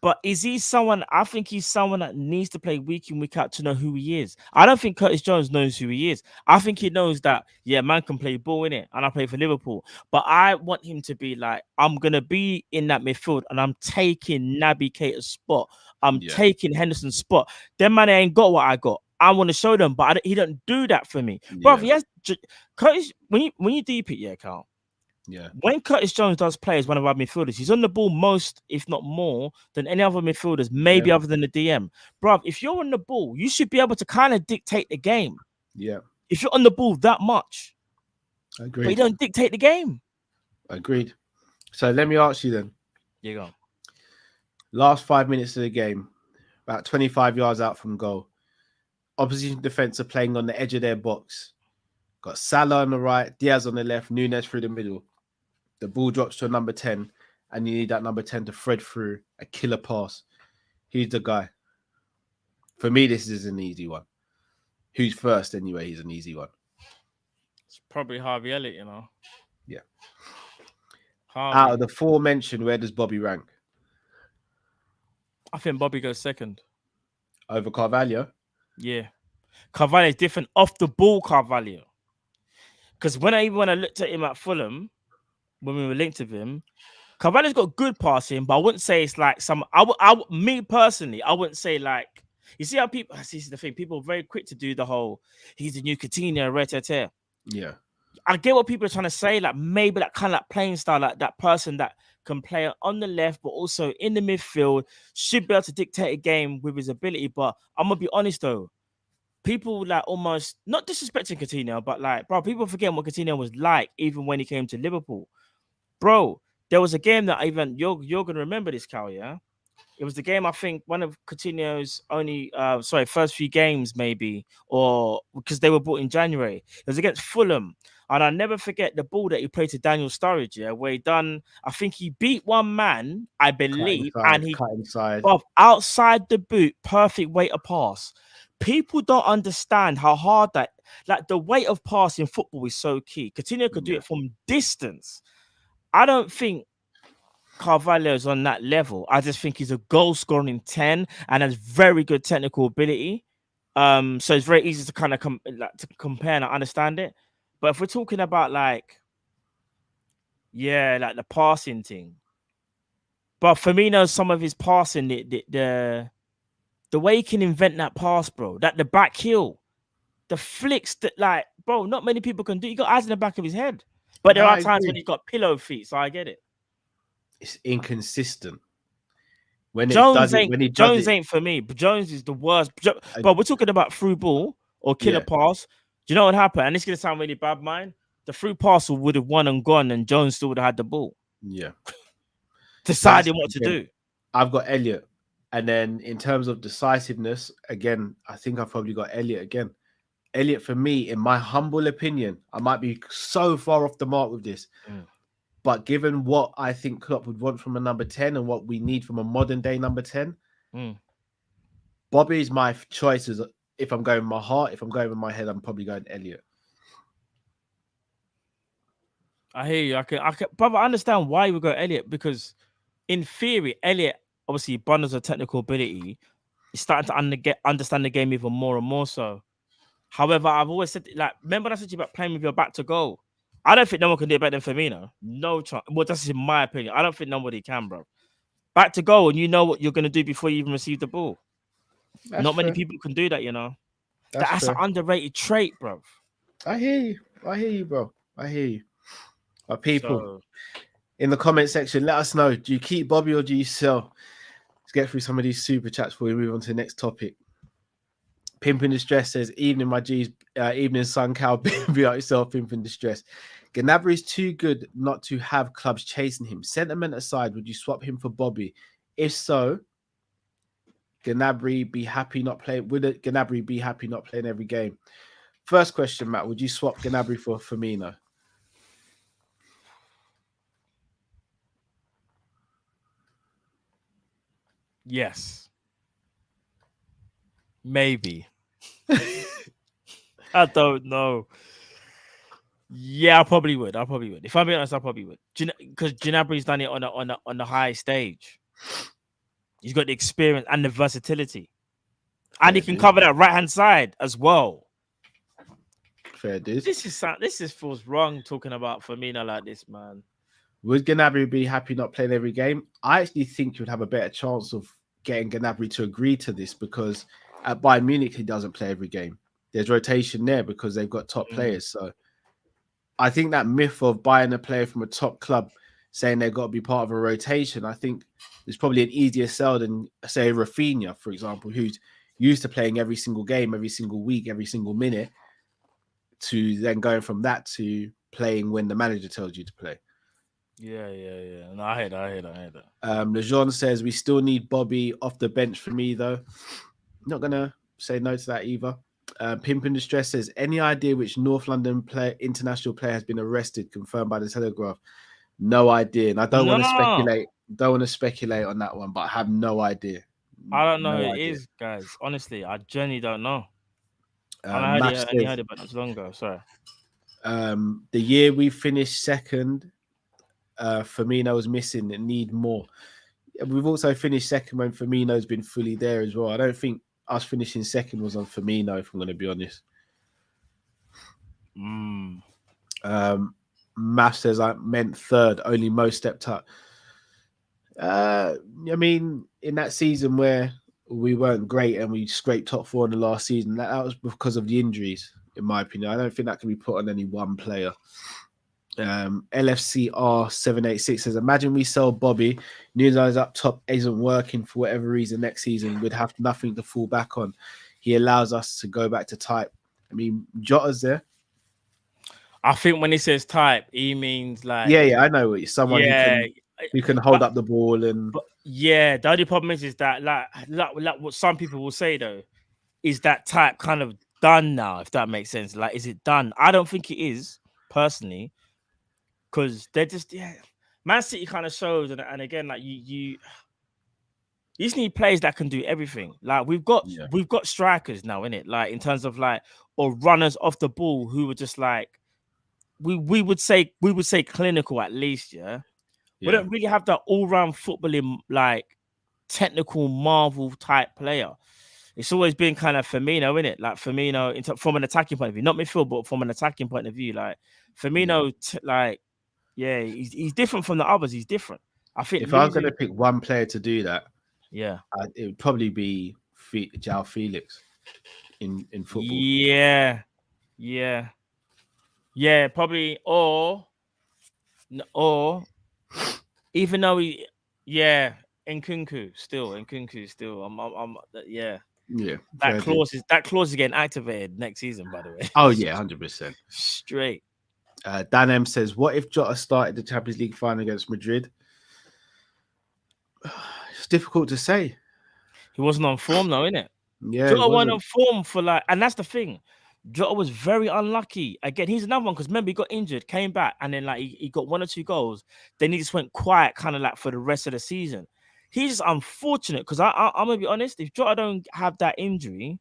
S3: But is he someone? I think he's someone that needs to play week in, week out to know who he is. I don't think Curtis Jones knows who he is. I think he knows that, yeah, man can play ball in it, and I play for Liverpool. But I want him to be like, I'm going to be in that midfield, and I'm taking Naby Keita's spot. I'm taking Henderson's spot. Them man ain't got what I got. I want to show them, but he don't do that for me. Bro, he has Curtis, when you deep it, yeah, Carl.
S2: Yeah.
S3: When Curtis Jones does play as one of our midfielders, he's on the ball most, if not more, than any other midfielders, maybe other than the DM. Bro, if you're on the ball, you should be able to kind of dictate the game.
S2: Yeah.
S3: If you're on the ball that much.
S2: Agreed.
S3: But you don't dictate the game.
S2: Agreed. So let me ask you then.
S3: You go.
S2: Last 5 minutes of the game, about 25 yards out from goal. Opposition defense are playing on the edge of their box. Got Salah on the right, Diaz on the left, Nunes through the middle. The ball drops to a number 10, and you need that number 10 to thread through a killer pass. Who's the guy? For me, this is an easy one. Who's first anyway? He's an easy one.
S3: It's probably Harvey Elliott, you know.
S2: Yeah.
S3: Harvey.
S2: Out of the four mentioned, where does Bobby rank?
S3: I think Bobby goes second.
S2: Over Carvalho?
S3: Yeah. Carvalho is different off the ball, Carvalho. Because when I looked at him at Fulham, when we were linked with him, Carvalho's got good passing, but I wouldn't say it's like me personally, I wouldn't say like, you see how people, this is the thing, people are very quick to do the whole, he's the new Coutinho, ret-a-tear.
S2: Yeah.
S3: I get what people are trying to say, like maybe that kind of like playing style, like that person that can play on the left, but also in the midfield, should be able to dictate a game with his ability. But I'm going to be honest though, people like almost, not disrespecting Coutinho, but like, bro, people forget what Coutinho was like, even when he came to Liverpool. Bro, there was a game that even you're gonna remember this, Cal, yeah? It was the game, I think, one of Coutinho's only first few games, maybe, or because they were bought in January. It was against Fulham. And I'll never forget the ball that he played to Daniel Sturridge, yeah, where I think he beat one man, I believe, and he
S2: cut inside.
S3: Outside the boot, perfect weight of pass. People don't understand how hard that, like the weight of pass in football is so key. Coutinho could do it from distance. I don't think Carvalho is on that level. I just think he's a goal scoring 10 and has very good technical ability. So it's very easy to kind of compare and understand it. But if we're talking about like the passing thing, but Firmino, some of his passing, the way he can invent that pass, bro, that the back heel, the flicks that like, bro, not many people can do. He got eyes in the back of his head. But there are times when he's got pillow feet, so I get it.
S2: It's inconsistent. When
S3: Jones ain't for me. But Jones is the worst. But we're talking about through ball or killer pass. Do you know what happened? And it's gonna sound really bad, mine. The through pass would have won and gone, and Jones still would have had the ball.
S2: Yeah.
S3: Deciding what to do.
S2: I've got Elliot. And then in terms of decisiveness, again, I think I've probably got Elliot again. Elliot, for me, in my humble opinion, I might be so far off the mark with this. But given what I think Klopp would want from a number 10 and what we need from a modern day number 10, Bobby's my choices. If I'm going with my heart, if I'm going with my head, I'm probably going Elliot.
S3: I hear you. I can, but I understand why you would go Elliot, because in theory, Elliot obviously bundles of technical ability. He's starting to understand the game even more and more so. However, I've always said, like, remember I said to you about playing with your back to goal? I don't think no one can do it better than Firmino. No chance. Well, that's in my opinion. I don't think nobody can, bro. Back to goal, and you know what you're going to do before you even receive the ball. Not many people can do that, you know. That's an underrated trait, bro.
S2: I hear you, bro. I hear you. But people, in the comment section, let us know. Do you keep Bobby or do you sell? Let's get through some of these super chats before we move on to the next topic. Pimp in Distress says, evening, my G's. Evening, Sun Cow. Be out yourself, Pimp in Distress. Gnabry is too good not to have clubs chasing him. Sentiment aside, would you swap him for Bobby? If so, Gnabry be happy not playing? Would Gnabry be happy not playing every game? First question, Matt. Would you swap Gnabry for Firmino?
S3: Yes. Maybe. I don't know. Yeah, I probably would. If I'm being honest, I probably would. Because Gnabry's done it on the high stage. He's got the experience and the versatility. And he can cover that right-hand side as well.
S2: Fair dude.
S3: This feels wrong talking about Firmino like this, man.
S2: Would Gnabry be happy not playing every game? I actually think you would have a better chance of getting Gnabry to agree to this, because at Bayern Munich, he doesn't play every game. There's rotation there because they've got top players. So I think that myth of buying a player from a top club saying they've got to be part of a rotation, I think is probably an easier sell than, say, Rafinha, for example, who's used to playing every single game, every single week, every single minute, to then going from that to playing when the manager tells you to play.
S3: Yeah. No, I hear that.
S2: Lejeune says, we still need Bobby off the bench for me, though. Not going to say no to that either. Pimp in Distress says, any idea which North London international player has been arrested, confirmed by the Telegraph? No idea. And I don't want to speculate. Don't want to speculate on that one, but I have no idea.
S3: I don't know who it is, guys. Honestly, I genuinely don't know. I only heard about this long ago. Sorry.
S2: The year we finished second, Firmino was missing and need more. We've also finished second when Firmino's been fully there as well. I don't think us finishing second was on Firmino, if I'm going to be honest. Math says I meant third, only Mo stepped up. I mean, in that season where we weren't great and we scraped top four in the last season, that was because of the injuries, in my opinion. I don't think that can be put on any one player. LFCR 786 says, imagine we sell Bobby, Nunes up top isn't working for whatever reason next season, we'd have nothing to fall back on. He allows us to go back to type. I mean, Jota's there. I
S3: think when he says type, he means like
S2: I know someone who can hold up the ball and
S3: the only problem is that like what some people will say though is that type kind of done now, if that makes sense. Like, is it done? I don't think it is personally, because they're just Man City kind of shows, and again, like you just need players that can do everything. Like we've got strikers now, innit? Like in terms of like, or runners off the ball who were just like we would say clinical at least. We don't really have that all-round footballing like technical Marvel type player. It's always been kind of Firmino, innit? Like Firmino from an attacking point of view, not midfield, but from an attacking point of view, like Firmino, he's different from the others. He's different. I think
S2: if I was going to pick one player to do that, it would probably be João Felix in football.
S3: Yeah, probably, or even though Nkunku still. That clause is getting activated next season, by the way.
S2: Oh yeah, 100%.
S3: Straight.
S2: Dan M says, what if Jota started the Champions League final against Madrid? It's difficult to say.
S3: He wasn't on form though, innit?
S2: Yeah,
S3: Jota wasn't on form for like, and that's the thing. Jota was very unlucky. Again, he's another one because remember he got injured, came back, and then like he got 1 or 2 goals. Then he just went quiet, kind of like for the rest of the season. he's just unfortunate because I'm gonna be honest. If Jota don't have that injury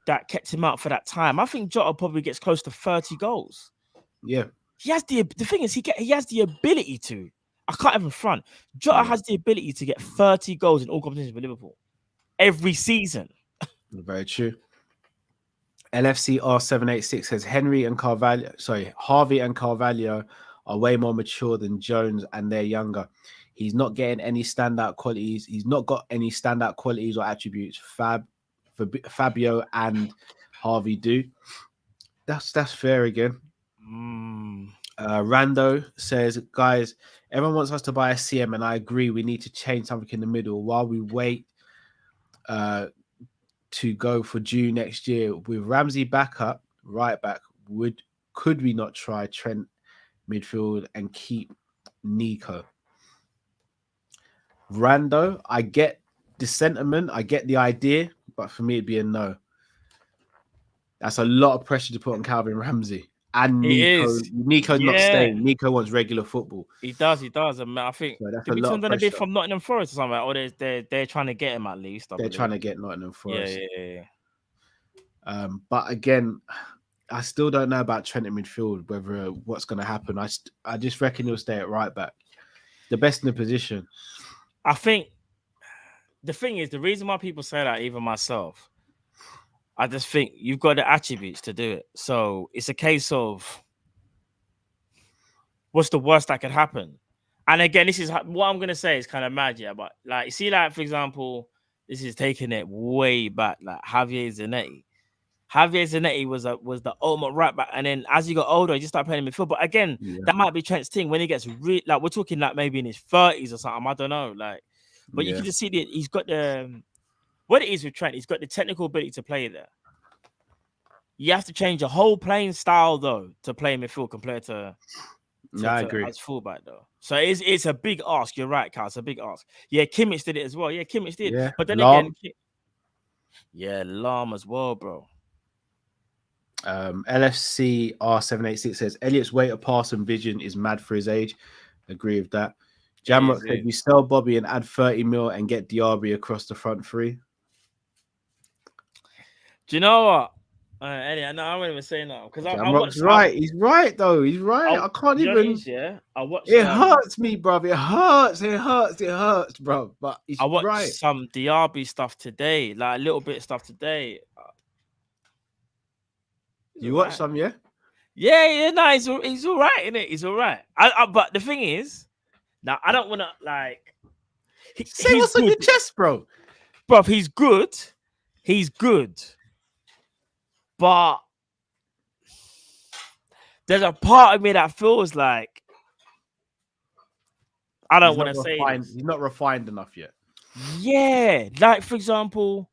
S3: that kept him out for that time, I think Jota probably gets close to 30 goals.
S2: Yeah,
S3: he has the thing is he has the ability to. I can't even front. Jota has the ability to get 30 goals in all competitions for Liverpool every season.
S2: very true. LFC R786 says Harvey and Carvalho are way more mature than Jones and they're younger. He's not getting any standout qualities. He's not got any standout qualities or attributes. Fabio and Harvey do. That's fair again. Rando says, guys, everyone wants us to buy a CM, and I agree. We need to change something in the middle while we wait to go for June next year. With Ramsey back up, right back, could we not try Trent midfield and keep Nico? Rando, I get the sentiment, I get the idea, but for me it'd be a no. That's a lot of pressure to put on Calvin Ramsey. And Nico's not staying. Nico wants regular football.
S3: He does. And I think
S2: so
S3: did we turn down a bit from Nottingham Forest or something? Or they're trying to get him at least.
S2: They're trying to get Nottingham Forest.
S3: Yeah.
S2: But again, I still don't know about Trent in midfield, whether what's going to happen. I just reckon he'll stay at right back. The best in the position.
S3: I think the thing is, the reason why people say that, even myself, I just think you've got the attributes to do it. So it's a case of what's the worst that could happen. And again, this is what I'm going to say is kind of mad, yeah. But like, see, like, for example, this is taking it way back, like Javier Zanetti. Javier Zanetti was the ultimate right back. And then as he got older, he just started playing midfield. But again, that might be Trent's thing. When he gets like, we're talking like maybe in his 30s or something. I don't know. Like, but you can just see that he's got what it is with Trent, he's got the technical ability to play there. You have to change your whole playing style, though, to play midfield compared to
S2: I agree.
S3: As fullback, though. So it's a big ask. You're right, Carl. It's a big ask. Yeah, Kimmich did it as well. Yeah, Kimmich did.
S2: Yeah.
S3: But then again, Lam as well, bro.
S2: LFC R786 says Elliot's weight of pass and vision is mad for his age. Agree with that. Jamrock said you sell Bobby and add 30 mil and get Diaby across the front three.
S3: Do you know what? Eddie, I won't even say no because
S2: Jamrock's right. He's right though. He's right. I can't even.
S3: I watched.
S2: It hurts me, bro. It hurts, bro. But
S3: I watched
S2: right.
S3: some Diaby stuff today, like a little bit of stuff today.
S2: You watched some, yeah?
S3: Yeah. No, he's all right, isn't it? He's all right. But the thing is, now I don't want to like.
S2: Say what's on your chest, bro.
S3: Bro, he's good. He's good. But there's a part of me that feels like I don't want to say this.
S2: He's not refined enough yet.
S3: Yeah, like for example,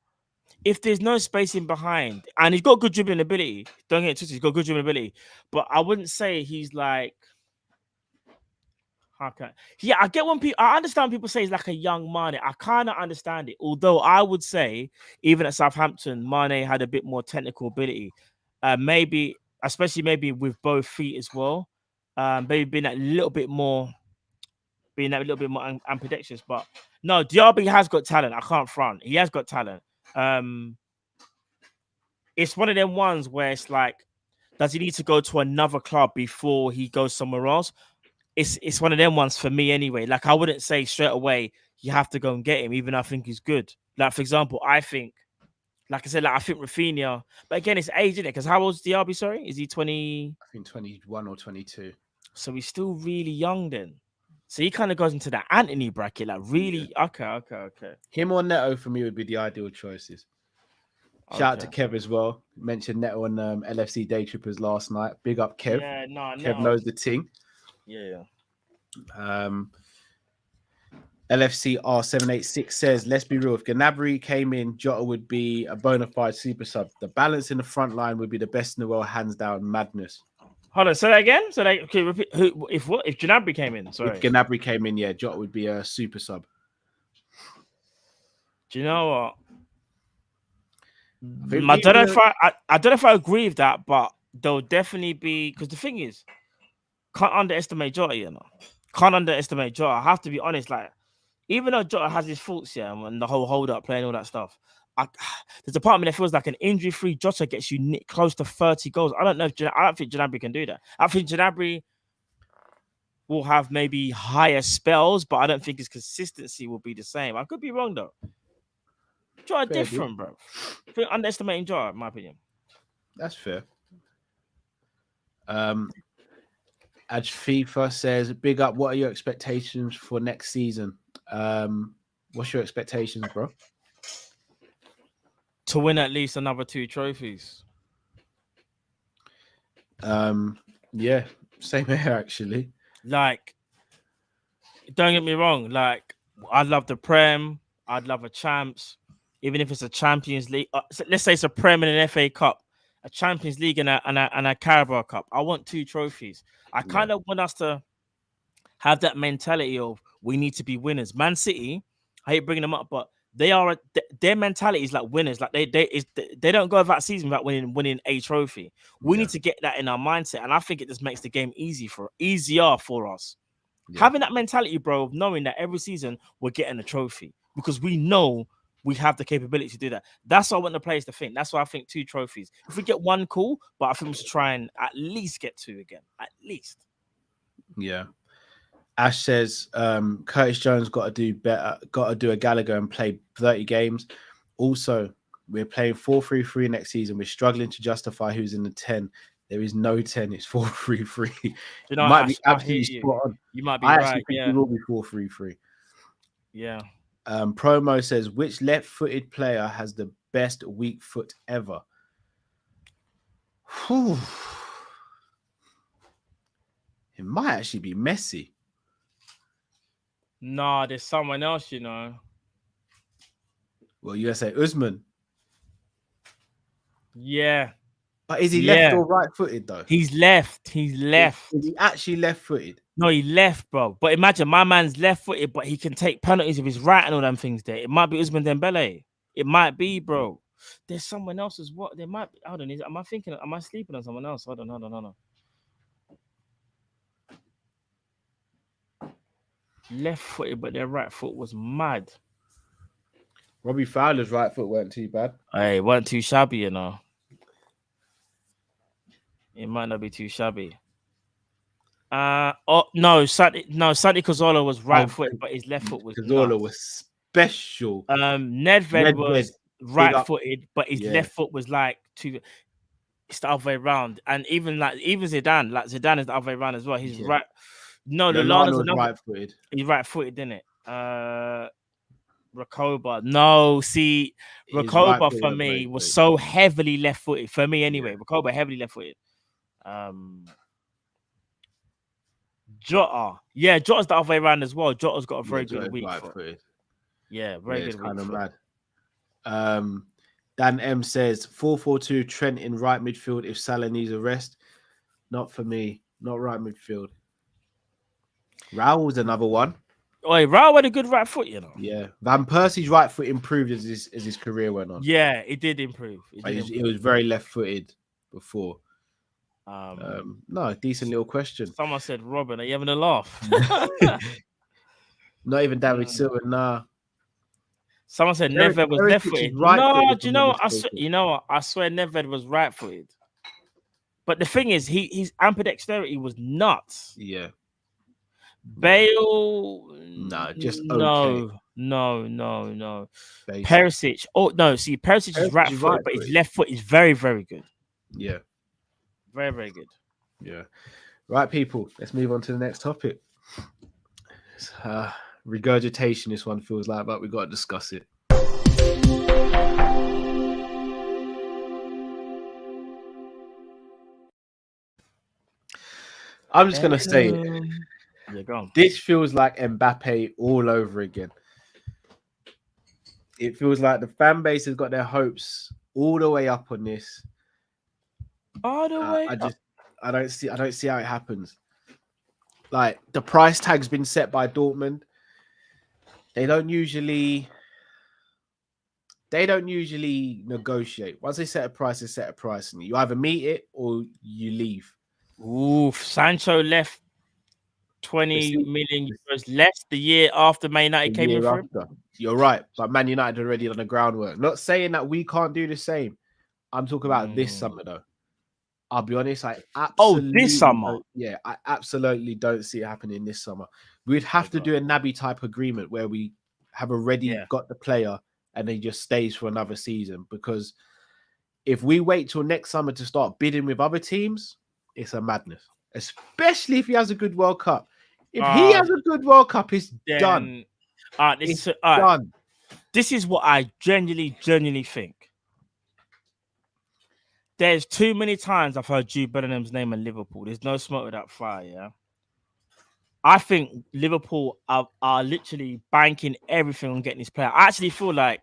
S3: if there's no spacing behind, and he's got good dribbling ability, don't get it twisted, he's got good dribbling ability, but I wouldn't say he's like. Okay. Yeah, I get I understand people say he's like a young Mane. I kind of understand it. Although I would say, even at Southampton, Mane had a bit more technical ability. Maybe, especially maybe with both feet as well. Maybe being a little bit more ambidextrous. But no, Diaby has got talent. I can't front. He has got talent. It's one of them ones where it's like, does he need to go to another club before he goes somewhere else? It's one of them ones for me anyway. Like I wouldn't say straight away you have to go and get him, even though I think he's good. Like for example, I think, like I said, like I think Rafinha. But again, it's age, isn't it? Because how old's Diaby? Sorry, is he 20?
S2: I think 21 or 22.
S3: So he's still really young then. So he kind of goes into that Anthony bracket, like really. Yeah. Okay.
S2: Him or Neto for me would be the ideal choices. Shout out to Kev as well. Mentioned Neto on LFC Day Trippers last night. Big up Kev.
S3: Yeah,
S2: Kev knows the ting.
S3: Yeah.
S2: LFC R786 says, let's be real. If Gnabry came in, Jota would be a bona fide super sub. The balance in the front line would be the best in the world, hands down. Madness.
S3: Hold on, say that again. So they okay, repeat. If Gnabry came in? Sorry.
S2: If Gnabry came in, yeah, Jota would be a super sub.
S3: Do you know what? I don't know if I agree with that, but there'll definitely be, because the thing is, can't underestimate Jota, you know. Can't underestimate Jota. I have to be honest, like even though Jota has his faults, yeah, and the whole hold up play and all that stuff, there's a part of me that feels like an injury-free Jota gets you close to 30 goals. I don't know if I don't think Gnabry can do that. I think Gnabry will have maybe higher spells, but I don't think his consistency will be the same. I could be wrong though. Jota different, bro. I think underestimating Jota, in my opinion.
S2: That's fair. Aj FIFA says, "Big up. What are your expectations for next season? What's your expectations, bro?
S3: To win at least another 2 trophies."
S2: Yeah, same here actually.
S3: Like, don't get me wrong. Like, I'd love the Prem. I'd love a Champs, even if it's a Champions League. So let's say it's a Prem and an FA Cup, a Champions League and a Carabao Cup. I want 2 trophies. I kind of want us to have that mentality of we need to be winners. Man City, I hate bringing them up, but their mentality is like winners. Like they don't go that season without winning a trophy. We need to get that in our mindset, and I think it just makes the game easier for us. Yeah. Having that mentality, bro, of knowing that every season we're getting a trophy because we know we have the capability to do that. That's what I want the players to think. That's why I think 2 trophies. If we get 1, cool, but I think we should try and at least get 2 again. At least.
S2: Yeah. Ash says Curtis Jones got to do better, got to do a Gallagher and play 30 games. Also, we're playing 4-3-3 next season. We're struggling to justify who's in the 10. There is no 10. It's 4-3-3.
S3: You know,
S2: might
S3: Ash,
S2: be absolutely spot on.
S3: You might be
S2: I
S3: right.
S2: actually think it will be 4-3-3.
S3: Yeah.
S2: Promo says, which left-footed player has the best weak foot ever? Whew. It might actually be Messi.
S3: Nah, there's someone else, you know.
S2: Well, you gotta say Usman.
S3: Yeah.
S2: But is he left or right-footed, though?
S3: He's left. He's left.
S2: Is he actually left-footed?
S3: No, he left, bro. But imagine my man's left-footed, but he can take penalties with his right and all them things there. It might be Usman Dembele. It might be, bro. There's someone else as well. There might be. Hold on. Am I sleeping on someone else? Hold on. Left-footed, but their right foot was mad.
S2: Robbie Fowler's right foot weren't too bad.
S3: Hey, it weren't too shabby, you know. It might not be too shabby. Santi Cazorla was right foot, but his left foot was
S2: Cazorla was special.
S3: Nedved was right footed, but his left foot was like it's the other way around. And even Zidane, Zidane is the other way around as well. He's right. No, Lallana's
S2: right footed.
S3: He's right footed, didn't it? Recoba. No, see, Recoba for me was so heavily left footed. For me, anyway. Recoba heavily left footed. Jota. Yeah, Jota's the other way around as well. Jota's got a very good week. Yeah, very good.
S2: Kind of mad. Dan M says 4-4-2 Trent in right midfield if Salah needs a rest. Not for me. Not right midfield. Raul was another one.
S3: Oh, Raul had a good right foot, you know.
S2: Yeah, Van Persie's right foot improved as his career went on.
S3: Yeah, it did improve.
S2: It was very left-footed before. No, decent little question.
S3: Someone said, "Robin, are you having a laugh?"
S2: Not even David Silva. Nah.
S3: Someone said Nedved was left-footed. No, do you know what? I swear Nedved was right-footed. But the thing is, his ambidexterity was nuts.
S2: Yeah.
S3: Bale,
S2: just
S3: okay. No. Perisic. Oh no, see, Perisic is right foot, but his left foot is very, very good.
S2: Yeah,
S3: very, very good.
S2: Yeah, right, people. Let's move on to the next topic. Regurgitation. This one feels like, but we got to discuss it. I'm just gonna say it.
S3: Yeah, go on.
S2: This feels like Mbappe all over again. It feels like the fan base has got their hopes all the way up on this.
S3: All the way up.
S2: I don't see how it happens. Like, the price tag's been set by Dortmund. They don't usually negotiate. Once they set a price, they set a price, and you either meet it or you leave.
S3: Ooh, Sancho left 20
S2: The
S3: million euros less the year after Man United came in
S2: year
S3: for him.
S2: after. You're right, but Man United already done the groundwork. Not saying that we can't do the same. I'm talking about this summer though. I'll be honest, I absolutely
S3: this summer.
S2: I absolutely don't see it happening this summer. We'd have to do a Naby type agreement where we have already got the player and he just stays for another season. Because if we wait till next summer to start bidding with other teams, it's a madness. Especially if he has a good World Cup. If he has a good World Cup, it's done.
S3: It's done. This is what I genuinely think. There's too many times I've heard Jude Bellingham's name in Liverpool. There's no smoke without fire, yeah? I think Liverpool are literally banking everything on getting this player. I actually feel like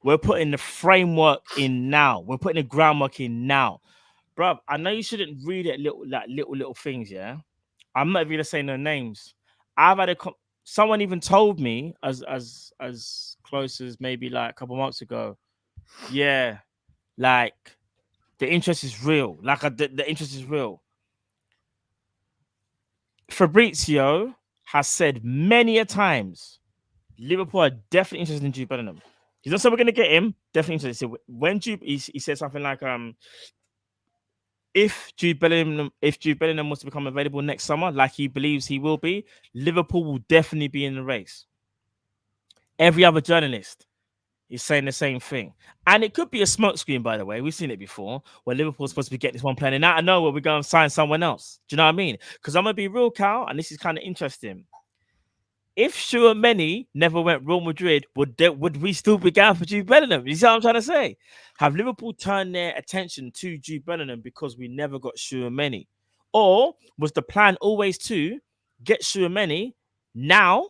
S3: we're putting the framework in now. We're putting the groundwork in now. Bruv, I know you shouldn't read it little things, yeah? I'm not even going to say no names. I've had someone even told me as close as maybe like a couple months ago, yeah, like the interest is real. Like the interest is real. Fabrizio has said many a times, Liverpool are definitely interested in Jude Bellingham. He's not saying we're going to get him. Definitely interested. So when Jude, he said something like, if Jude Bellingham was to become available next summer, like he believes he will be, Liverpool will definitely be in the race. Every other journalist is saying the same thing. And it could be a smokescreen, by the way. We've seen it before, where Liverpool's supposed to be getting this one player, and out of nowhere, we're going to sign someone else. Do you know what I mean? Because I'm going to be real, Cal, and this is kind of interesting. If Sadio Mane never went Real Madrid, would we still be going for Jude Bellingham? You see what I'm trying to say? Have Liverpool turned their attention to Jude Bellingham because we never got Sadio Mane? Or was the plan always to get Sadio Mane now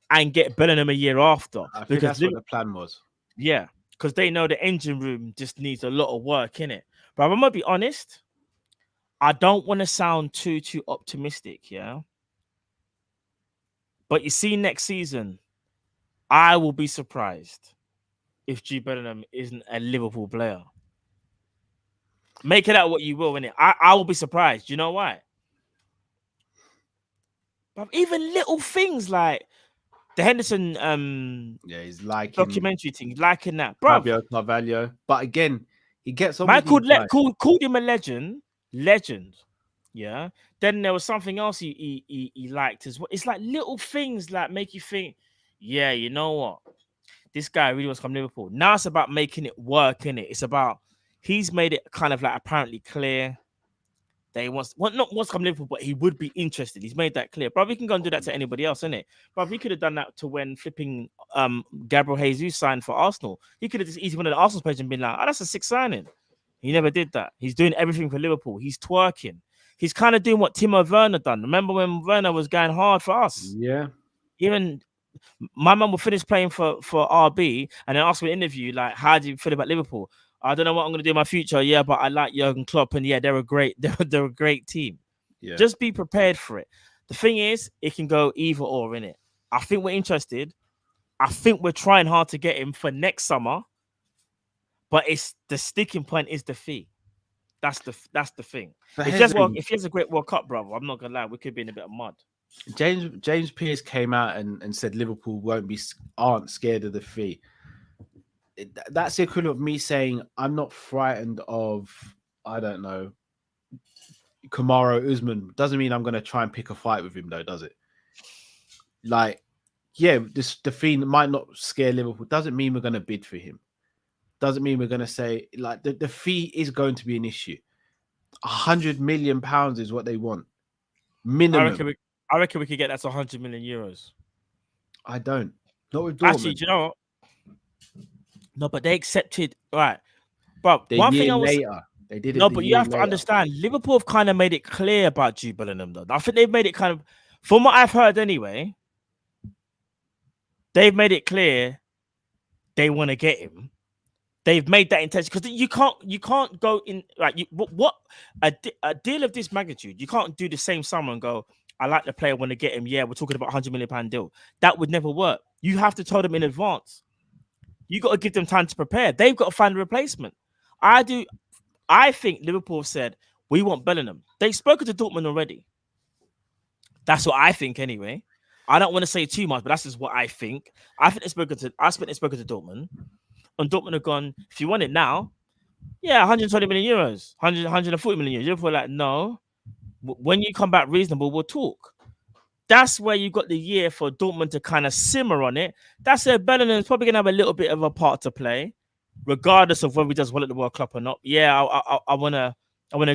S3: and get Bellingham a year after?
S2: I think that's what the plan was.
S3: Yeah, because they know the engine room just needs a lot of work in it. But I'm going to be honest, I don't want to sound too optimistic, yeah? But you see, next season, I will be surprised if Jude Bellingham isn't a Liverpool player. Make it out what you will, innit? I will be surprised. You know why? But even little things like the Henderson
S2: he's liking
S3: documentary thing, liking that, bro.
S2: Fabio Carvalho, but again, he gets on.
S3: Man called him a legend. Yeah. Then there was something else he liked as well. It's like little things like make you think, yeah, you know what? This guy really wants to come to Liverpool. Now it's about making it work, innit? It's about he's made it kind of like apparently clear that he wants not wants to come to Liverpool, but he would be interested. He's made that clear. Bro, he can go and do that to anybody else, innit? Bro, he could have done that to when flipping Gabriel Jesus signed for Arsenal. He could have just easily went to the Arsenal page and been like, oh, that's a sick signing. He never did that. He's doing everything for Liverpool. He's twerking. He's kind of doing what Timo Werner done. Remember when Werner was going hard for us?
S2: Yeah.
S3: Even my mum will finish playing for RB and then ask me in an interview, like, how do you feel about Liverpool? I don't know what I'm going to do in my future. Yeah, but I like Jurgen Klopp, and yeah, they're a great team. Yeah. Just be prepared for it. The thing is, it can go either or, innit? I think we're interested. I think we're trying hard to get him for next summer, but it's the sticking point is the fee. That's the thing. If he has a great World Cup, brother, I'm not gonna lie, we could be in a bit of mud.
S2: James Pearce came out and said Liverpool aren't scared of the fee. That's the equivalent of me saying I'm not frightened of, I don't know, Kamaru Usman. Doesn't mean I'm gonna try and pick a fight with him though, does it? Like, yeah, the fee might not scare Liverpool. Doesn't mean we're gonna bid for him. Doesn't mean we're going to say, like, the fee is going to be an issue. £100 million is what they want. Minimum.
S3: I reckon we could get that to 100 million euros.
S2: I don't. Not with Dortmund.
S3: Actually, do you know what? No, but they accepted, right. But one thing I was...
S2: They did it.
S3: No, but you have to understand, Liverpool have kind of made it clear about Jude Bellingham, though. I think they've made it kind of... From what I've heard anyway, they've made it clear they want to get him. They've made that intention because you can't go in like a deal of this magnitude. You can't do the same summer and go, I like the player, want to get him. Yeah, we're talking about £100 million deal. That would never work. You have to tell them in advance. You got to give them time to prepare. They've got to find a replacement. I think Liverpool said we want Bellingham. They've spoken to Dortmund already. That's what I think anyway. I don't want to say too much, but that's just what I think. I think they've spoken to Dortmund, and Dortmund have gone, if you want it now, yeah, 120 million euros, 140 million euros. Liverpool like, no. When you come back reasonable, we'll talk. That's where you got the year for Dortmund to kind of simmer on it. That's where Bellingham's probably going to have a little bit of a part to play, regardless of whether he does well at the World Cup or not. Yeah, I wanna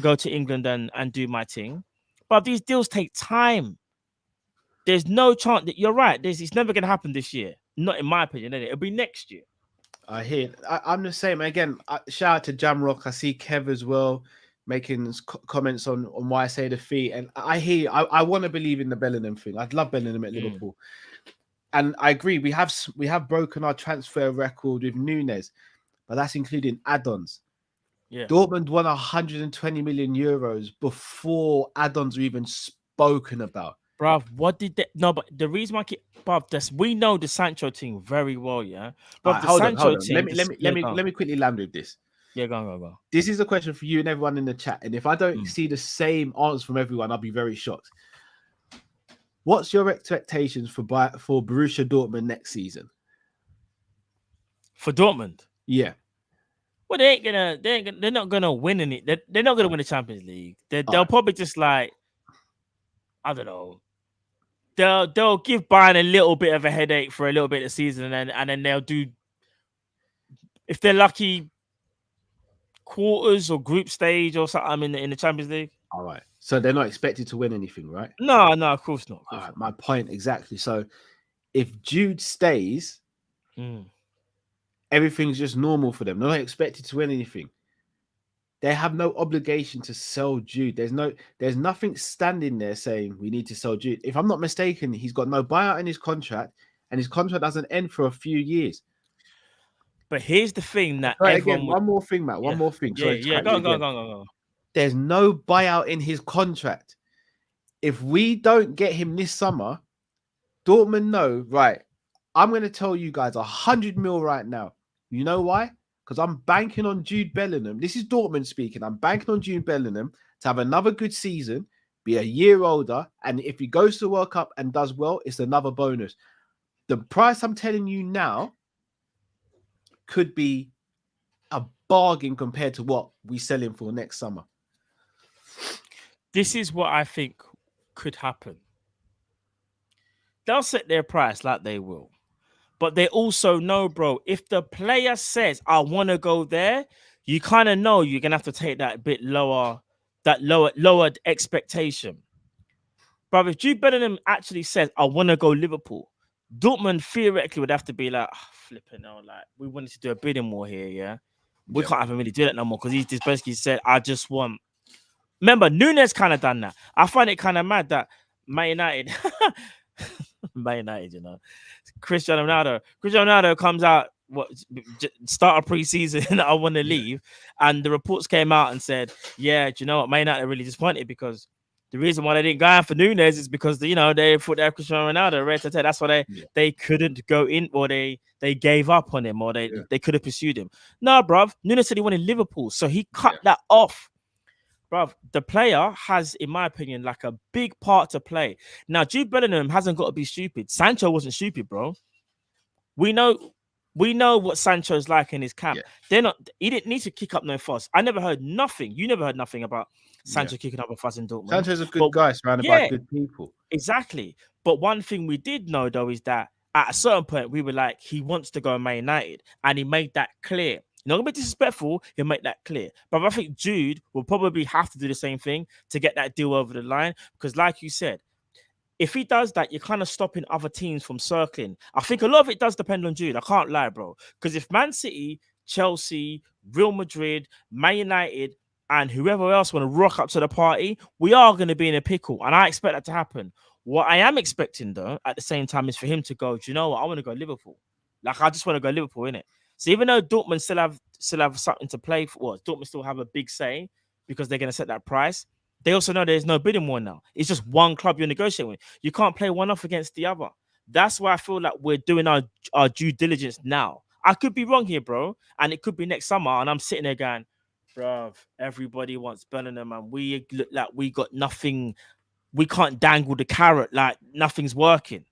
S3: go to England and do my thing. But these deals take time. There's no chance that you're right. It's never going to happen this year. Not in my opinion, it'll be next year.
S2: I hear. I'm the same. Again, shout out to Jamrock. I see Kev as well making comments on why I say the fee. And I hear. I want to believe in the Bellingham thing. I'd love Bellingham at Liverpool. And I agree. We have broken our transfer record with Nunes, but that's including add-ons.
S3: Yeah.
S2: Dortmund won 120 million euros before add-ons were even spoken about.
S3: Bruv, what did they? No, but the reason why, bruv, we know the Sancho thing very well, yeah. But
S2: hold on. Let me quickly land with this.
S3: Yeah, go.
S2: This is a question for you and everyone in the chat, and if I don't see the same answer from everyone, I'll be very shocked. What's your expectations for Borussia Dortmund next season?
S3: For Dortmund,
S2: yeah.
S3: Well, they're not gonna win any. They're not gonna win the Champions League. They'll probably just like, I don't know. They'll give Bayern a little bit of a headache for a little bit of the season, and then they'll do, if they're lucky, quarters or group stage or something in the Champions League.
S2: All right. So they're not expected to win anything, right?
S3: No, of course not.
S2: All right, my point exactly. So if Jude stays, everything's just normal for them. They're not expected to win anything. They have no obligation to sell Jude. There's nothing standing there saying we need to sell Jude. If I'm not mistaken, he's got no buyout in his contract, and his contract doesn't end for a few years.
S3: But here's the thing that
S2: one more thing, Matt. One more thing.
S3: Go.
S2: There's no buyout in his contract. If we don't get him this summer, Dortmund know, right, I'm going to tell you guys 100 mil right now. You know why? Because I'm banking on Jude Bellingham. This is Dortmund speaking. I'm banking on Jude Bellingham to have another good season, be a year older, and if he goes to the World Cup and does well, it's another bonus. The price I'm telling you now could be a bargain compared to what we sell him for next summer.
S3: This is what I think could happen. They'll set their price like they will. But they also know, bro, if the player says, I want to go there, you kind of know you're going to have to take that bit lower, lowered expectation. But if Jude Bellingham actually says, I want to go Liverpool, Dortmund theoretically would have to be like, flipping out, like, we wanted to do a bidding war here, yeah? We can't even really do that no more because he's just basically said, I just want. Remember, Nunes kind of done that. I find it kind of mad that Man United, you know, Cristiano Ronaldo comes out, start a preseason, I want to leave, and the reports came out and said, yeah, do you know what, Man United are really disappointed because the reason why they didn't go out for Nunes is because they thought they had Cristiano Ronaldo. That's why they couldn't go in, or they gave up on him, or they could have pursued him. No, bruv, Nunes said he wanted Liverpool, so he cut that off. Bruv, the player has, in my opinion, like a big part to play. Now, Jude Bellingham hasn't got to be stupid. Sancho wasn't stupid, bro. We know what Sancho's like in his camp. Yeah. He didn't need to kick up no fuss. I never heard nothing. You never heard nothing about Sancho kicking up a fuss in Dortmund.
S2: Sancho's a good guy surrounded by good people.
S3: Exactly. But one thing we did know, though, is that at a certain point, we were like, he wants to go Man United. And he made that clear. Not gonna be disrespectful, he'll make that clear. But I think Jude will probably have to do the same thing to get that deal over the line. Because like you said, if he does that, you're kind of stopping other teams from circling. I think a lot of it does depend on Jude. I can't lie, bro. Because if Man City, Chelsea, Real Madrid, Man United, and whoever else want to rock up to the party, we are going to be in a pickle. And I expect that to happen. What I am expecting, though, at the same time, is for him to go, do you know what? I want to go Liverpool. Like, I just want to go Liverpool, innit? So even though Dortmund still have something to play for, Dortmund still have a big say because they're going to set that price. They also know there's no bidding war now. It's just one club you're negotiating with. You can't play one off against the other. That's why I feel like we're doing our due diligence now. I could be wrong here, bro, and it could be next summer, and I'm sitting there going, bruv, everybody wants Bellingham, and we look like we got nothing we can't dangle the carrot like nothing's working.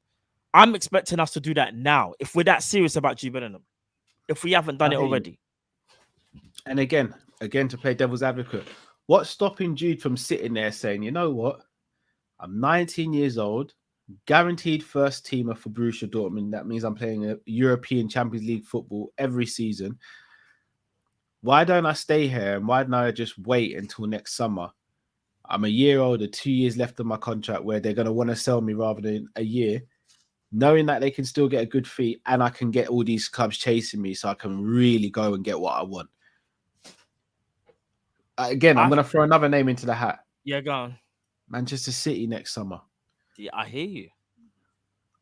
S3: I'm expecting us to do that now. If we're that serious about Jude Bellingham, if we haven't done it already.
S2: And again, to play devil's advocate, what's stopping Jude from sitting there saying, you know what? I'm 19 years old, guaranteed first teamer for Borussia Dortmund. That means I'm playing a European Champions League football every season. Why don't I stay here? And why don't I just wait until next summer? I'm a year older, 2 years left on my contract where they're going to want to sell me rather than a year, knowing that they can still get a good fee and I can get all these clubs chasing me so I can really go and get what I want. Again, I'm going to throw another name into the hat.
S3: Yeah, go on.
S2: Manchester City next summer.
S3: Yeah, I hear you.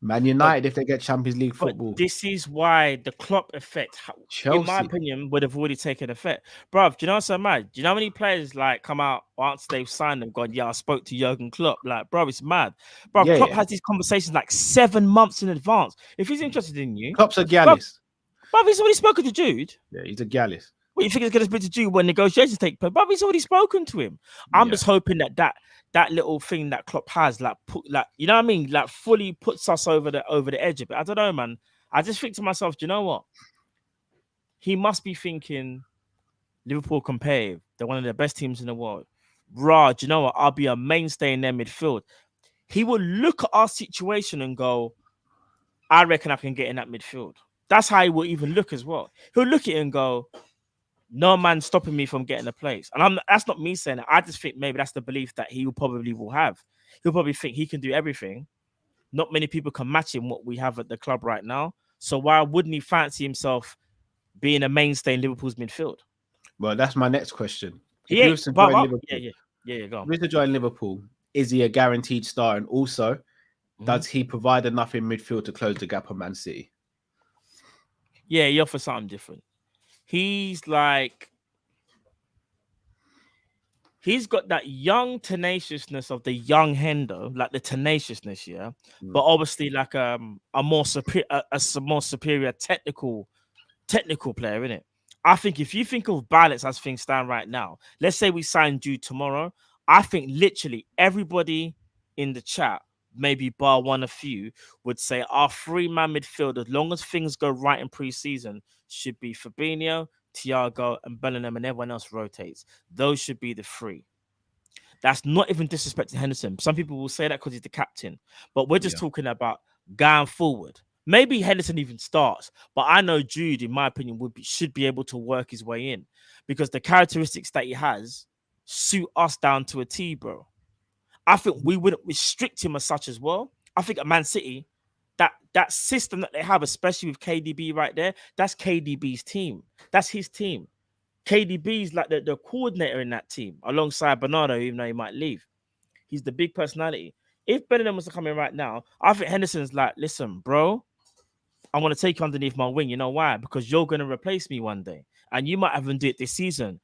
S2: Man United, if they get Champions League football.
S3: This is why the Klopp effect,
S2: Chelsea,
S3: in my opinion, would have already taken effect. Bruv, do you know what's so mad? Do you know how many players like come out once they've signed them gone, yeah, I spoke to Jurgen Klopp. Like, bro, it's mad. Bro,
S2: Yeah,
S3: Klopp has these conversations like 7 months in advance. If he's interested in you.
S2: Klopp's a Gallis.
S3: Bruv, he's already spoken to Jude.
S2: Yeah, he's a Gallis.
S3: What, you think he's going to speak to Jude when negotiations take place? Bruv, he's already spoken to him. I'm just hoping that little thing that Klopp has, like, you know what I mean, like, fully puts us over the edge a bit. I don't know, man. I just think to myself, do you know what? He must be thinking Liverpool competitive. They're one of the best teams in the world. Rah, do you know what? I'll be a mainstay in their midfield. He will look at our situation and go, I reckon I can get in that midfield. That's how he will even look as well. He'll look at it and go, no man stopping me from getting a place. And that's not me saying it. I just think maybe that's the belief that he probably will have. He'll probably think he can do everything. Not many people can match him what we have at the club right now. So why wouldn't he fancy himself being a mainstay in Liverpool's midfield?
S2: Well, that's my next question. If
S3: Yeah,
S2: he was to join Liverpool,
S3: go on.
S2: if he was to join Liverpool, is he a guaranteed star? And also, does he provide enough in midfield to close the gap on Man City?
S3: Yeah, he offers something different. He's got that young tenaciousness of the young Hendo, like the tenaciousness, yeah. But obviously, like a more superior technical player, innit? I think if you think of balance as things stand right now, let's say we sign Jude tomorrow, I think literally everybody in the chat, maybe bar one a few, would say our 3-man midfield, as long as things go right in pre-season, should be Fabinho, Thiago, and Bellingham, and everyone else rotates. Those should be the 3. That's not even disrespecting Henderson. Some people will say that because he's the captain, but we're just talking about going forward. Maybe Henderson even starts, but I know Jude, in my opinion, should be able to work his way in because the characteristics that he has suit us down to a T, bro. I think we wouldn't restrict him as such as well. I think at Man City, that system that they have, especially with KDB right there, that's KDB's team. That's his team. KDB's like the coordinator in that team, alongside Bernardo, even though he might leave. He's the big personality. If Bellingham was to come in right now, I think Henderson's like, listen, bro, I want to take you underneath my wing. You know why? Because you're going to replace me one day. And you might even do it this season.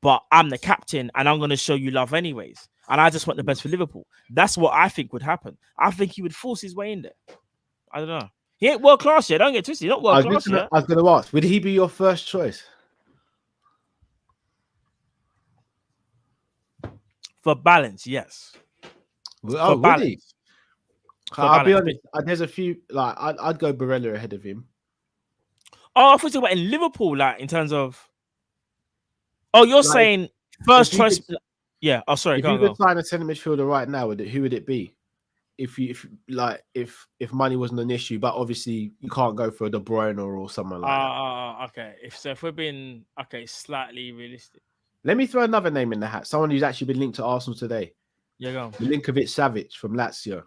S3: But I'm the captain and I'm going to show you love anyways. And I just want the best for Liverpool. That's what I think would happen. I think he would force his way in there. I don't know. He ain't world class yet. Don't get twisted. He's not world class yet.
S2: I was going to ask, would he be your first choice?
S3: For balance, yes.
S2: Oh, would he? I'll be honest. There's a few, like, I'd go Barella ahead of him.
S3: Oh, I thought you were in Liverpool, like, in terms of... Oh, you're saying first choice... Yeah. Oh, sorry.
S2: If you could sign a centre midfielder right now, who would it be? If money wasn't an issue, but obviously you can't go for a De Bruyne or someone like that.
S3: Okay. If we're being slightly realistic,
S2: let me throw another name in the hat. Someone who's actually been linked to Arsenal today.
S3: Yeah, go on.
S2: Milinkovic-Savic from Lazio,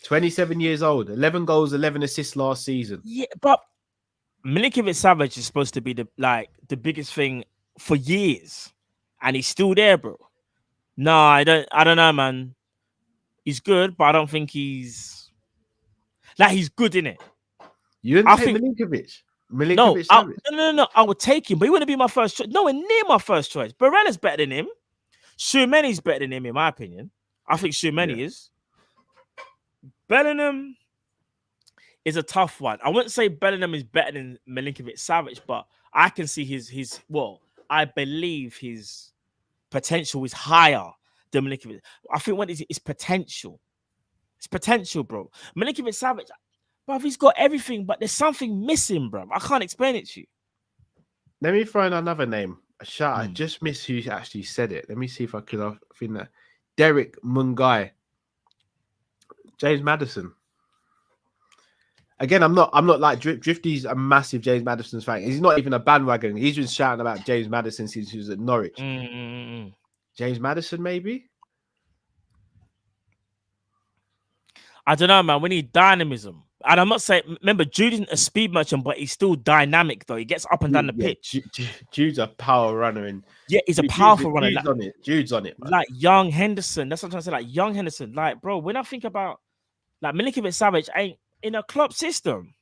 S2: 27 years old, 11 goals, 11 assists last season.
S3: Yeah, but Milinkovic-Savic is supposed to be the biggest thing for years, and he's still there, bro. No, I don't know, man. He's good, but I don't think he's good in it.
S2: You didn't take Milinkovic?
S3: No. I would take him, but he wouldn't be my first choice. Nowhere near my first choice. Barella's better than him. Tchouaméni's better than him, in my opinion. I think Tchouaméni is. Bellingham is a tough one. I wouldn't say Bellingham is better than Milinkovic-Savic, but I can see I believe his potential is higher than Milinkovic. I think what is it? It's potential. It's potential, bro. Milinkovic-Savic, bro, he's got everything, but there's something missing, bro. I can't explain it to you.
S2: Let me throw in another name. A shout. I just missed who actually said it. Let me see if I could. I think that Derek Mungai, James Maddison. Again, I'm not like Drifty's a massive James Maddison fan. He's not even a bandwagon. He's been shouting about James Maddison since he was at Norwich. James Maddison, maybe.
S3: I don't know, man. We need dynamism. And I'm not saying, remember, Jude isn't a speed merchant, but he's still dynamic, though. He gets up and down the pitch.
S2: Jude's a power runner. And
S3: yeah, he's a powerful runner.
S2: Jude's on it. Jude's on it. Man.
S3: Like young Henderson. That's what I'm trying to say. Like young Henderson. Like, bro, when I think about, like, Milinkovic-Savic ain't in a club system.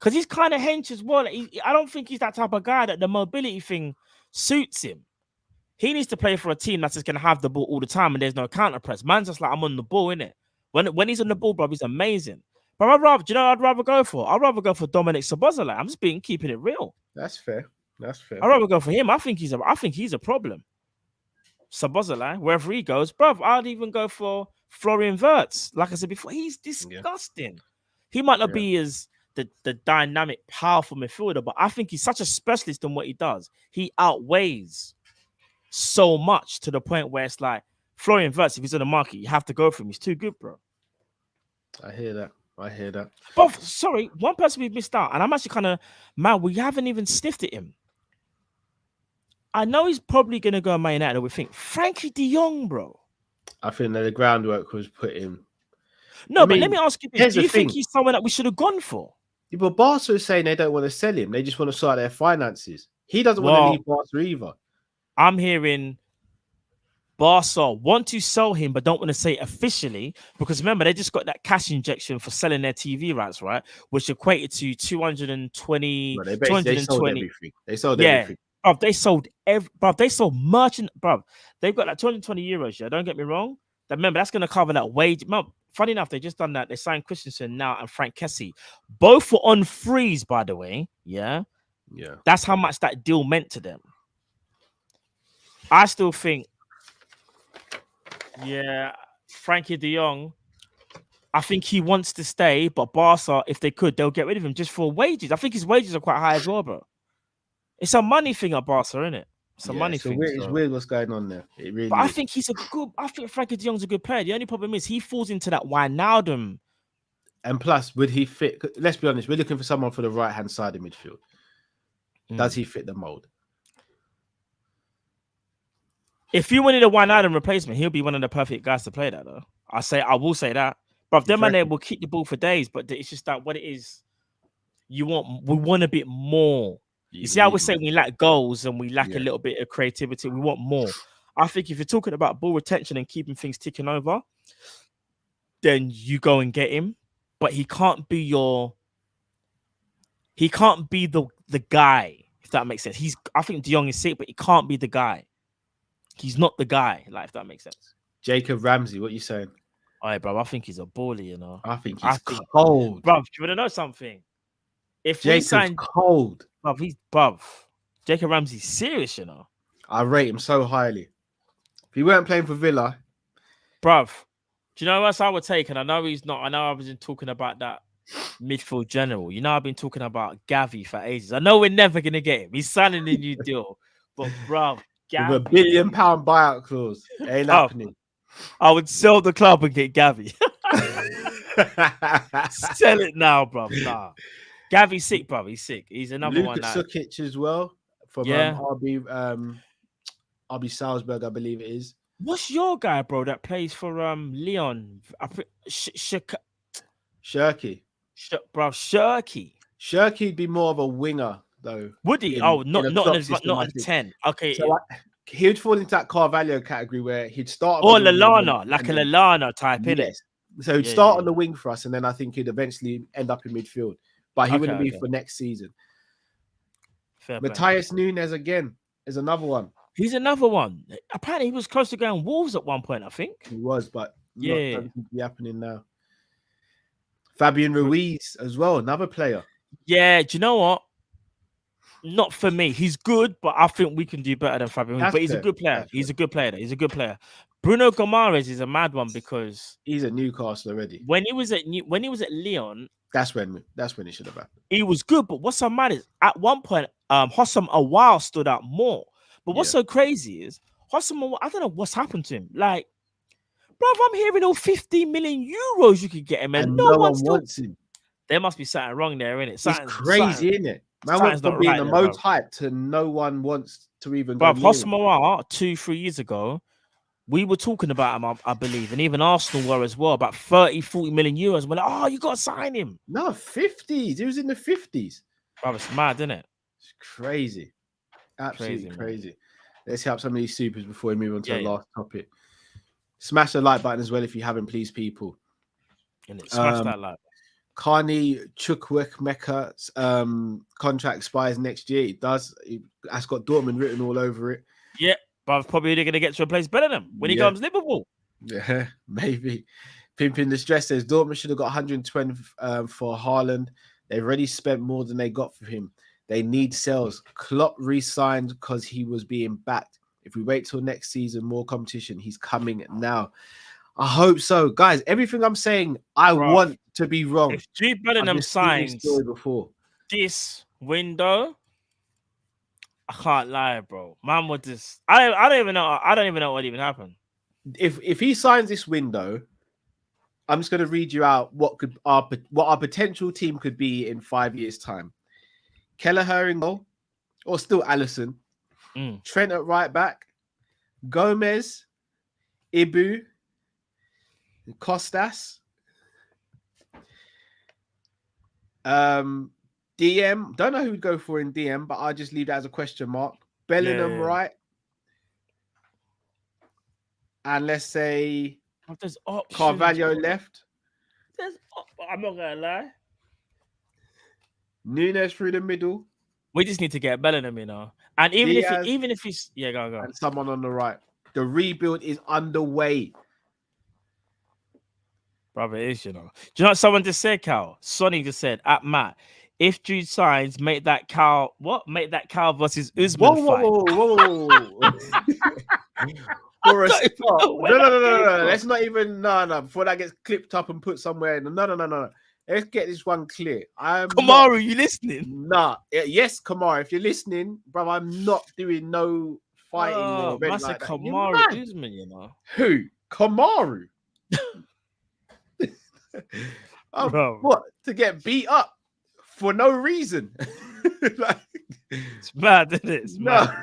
S3: Because he's kind of hench as well. I don't think he's that type of guy that the mobility thing suits him. He needs to play for a team that's just going to have the ball all the time and there's no counter press. Man's just like, I'm on the ball, innit? When he's on the ball, bro, he's amazing. But I'd rather go for? I'd rather go for Dominic Szoboszlai. I'm just keeping it real.
S2: That's fair. That's fair.
S3: I'd rather go for him. I think he's a problem. Szoboszlai, wherever he goes, bro, I'd even go for Florian Wirtz. Like I said before, he's disgusting. Yeah. He might not be as the dynamic, powerful midfielder, but I think he's such a specialist in what he does. He outweighs so much to the point where it's like Florian Wirtz, if he's on the market, you have to go for him. He's too good, bro.
S2: I hear that.
S3: But sorry, one person we've missed out, and I'm actually kind of mad. We haven't even sniffed at him. I know he's probably going to go Man United. We think Frankie De Jong, bro.
S2: I think that the groundwork was put in.
S3: No, but let me ask you this. Do you think he's someone that we should have gone for?
S2: Yeah, but Barca is saying they don't want to sell him. They just want to sort out their finances. He doesn't want to leave Barca either.
S3: I'm hearing Barca want to sell him, but don't want to say it officially because remember, they just got that cash injection for selling their TV rights, right? Which equated to 220.
S2: Well, they sold everything. They sold everything.
S3: Bro, they sold merchant, bro. They've got like 220 euros, yeah. Don't get me wrong. Remember, that's going to cover that wage. Funny enough, they just done that. They signed Christensen now and Frank Kessie. Both were on freeze, by the way. Yeah. That's how much that deal meant to them. I still think, Frankie De Jong, I think he wants to stay, but Barca, if they could, they'll get rid of him just for wages. I think his wages are quite high as well, bro. It's a money thing at Barca, isn't it? It's a money thing.
S2: It's weird what's going on there. It really
S3: but
S2: is.
S3: I think Frankie De Jong's a good player. The only problem is he falls into that Wijnaldum.
S2: And plus, would he fit? Let's be honest, we're looking for someone for the right-hand side of midfield. Does he fit the mold?
S3: If you wanted a Wijnaldum replacement, he'll be one of the perfect guys to play that, though. I will say that. But them man will keep the ball for days. But it's just that what it is, we want a bit more. You see how we're saying we lack goals and we lack a little bit of creativity. We want more. I think if you're talking about ball retention and keeping things ticking over, then you go and get him. But he can't be the guy, if that makes sense. I think De Jong is sick, but he can't be the guy. He's not the guy, like, if that makes sense.
S2: Jacob Ramsey, what are you saying?
S3: All right, bro, I think he's a bully, you know.
S2: I think he's cold.
S3: Bro, do you want to know something? If
S2: Jacob's cold.
S3: Bro, Jacob Ramsey's serious, you know.
S2: I rate him so highly. If he weren't playing for Villa.
S3: Bruv, do you know what else I would take? And I know he's not. I know I was talking about that midfield general. You know, I've been talking about Gavi for ages. I know we're never going to get him. He's signing a new deal. But, bruv, Gavi.
S2: With a £1 billion buyout clause. Ain't happening.
S3: I would sell the club and get Gavi. Sell it now, bruv. Nah. Gavi's sick, bruv. He's sick. He's another one.
S2: Sukic as well. From RB Salzburg, I believe it is.
S3: What's your guy, bro, that plays for Leon?
S2: Shirky.
S3: Bro, Shirky.
S2: Shirky'd be more of a winger, though.
S3: Would he? Not a 10. Okay.
S2: So he would fall into that Carvalho category where he'd start.
S3: Or Lallana, like a Lallana type, innit?
S2: So he'd start on the wing for us, and then I think he'd eventually end up in midfield. But he wouldn't be for next season. Matthias Nunes again is another one.
S3: He's another one. Apparently, he was close to going Wolves at one point, I think.
S2: He was, but doesn't seem to be happening now. Fabian Ruiz as well, another player.
S3: Yeah, do you know what? not for me. He's good, but I think we can do better than Fabian.
S2: That's
S3: But he's a
S2: fair.
S3: good player.
S2: That's
S3: He's
S2: fair.
S3: a good player. He's a good player. Bruno Gomares is a mad one because
S2: He's at Newcastle already.
S3: when he was at Lyon,
S2: That's when it should have happened.
S3: he was good. But what's so mad is at one point, Hossam Awar stood out more. But what's so crazy is Hossam Awar, I don't know what's happened to him. Like, bro, I'm hearing all 50 million euros you could get him, and no one
S2: wants him.
S3: There must be something wrong there, innit?
S2: It's crazy, isn't it? Man went from being the most hyped to no one wants to even go near him.
S3: Hossam Awar 2-3 years ago, we were talking about him, I believe, and even Arsenal were as well, about 30-40 million euros. We're like, oh, you got to sign him.
S2: No, 50s. He was in the 50s.
S3: Bro, it's mad, isn't it?
S2: It's crazy. Absolutely crazy. Let's help some of these supers before we move on to the last topic. Smash the like button as well if you haven't, please, people.
S3: Smash that like.
S2: Carney Chukwuemeka's contract expires next year. It does. It's got Dortmund written all over it.
S3: Yeah, but probably they're going to get to replace Bellingham when he comes Liverpool.
S2: Yeah, maybe. Pimping the Stress says Dortmund should have got 120 for Haaland. They've already spent more than they got for him. They need sales. Klopp re-signed because he was being backed. If we wait till next season, more competition. He's coming now. I hope so. Guys, everything I'm saying, I want to be wrong.
S3: If Jude Bellingham signs this window, I can't lie, bro. Man, what this? I don't even know. I don't even know what even happened.
S2: If he signs this window, I'm just going to read you out what our potential team could be in 5 years' time. Kelleher in goal, or still Allison. Trent at right back. Gomez, Ibu, Costas. DM, don't know who would go for in DM, but I'll just leave that as a question mark. Bellingham right. And let's say
S3: there's options,
S2: Carvalho left.
S3: I'm not gonna lie.
S2: Nunes through the middle.
S3: We just need to get Bellingham, And even
S2: Diaz,
S3: if he's go.
S2: And someone on the right. The rebuild is underway.
S3: Brother, it is, Do you know what someone just said, Cal? Sonny just said at Matt, if Jude signs, make that Cal versus Usman fight.
S2: Whoa. For a start. No. Let's not even before that gets clipped up and put somewhere. No. Let's get this one clear.
S3: Kamaru, you listening?
S2: Nah. Yes, Kamaru, if you're listening, bro, I'm not doing no fighting.
S3: I said Kamaru Usman,
S2: Who? Kamaru? What? To get beat up for no reason?
S3: It's mad, isn't it? It's mad.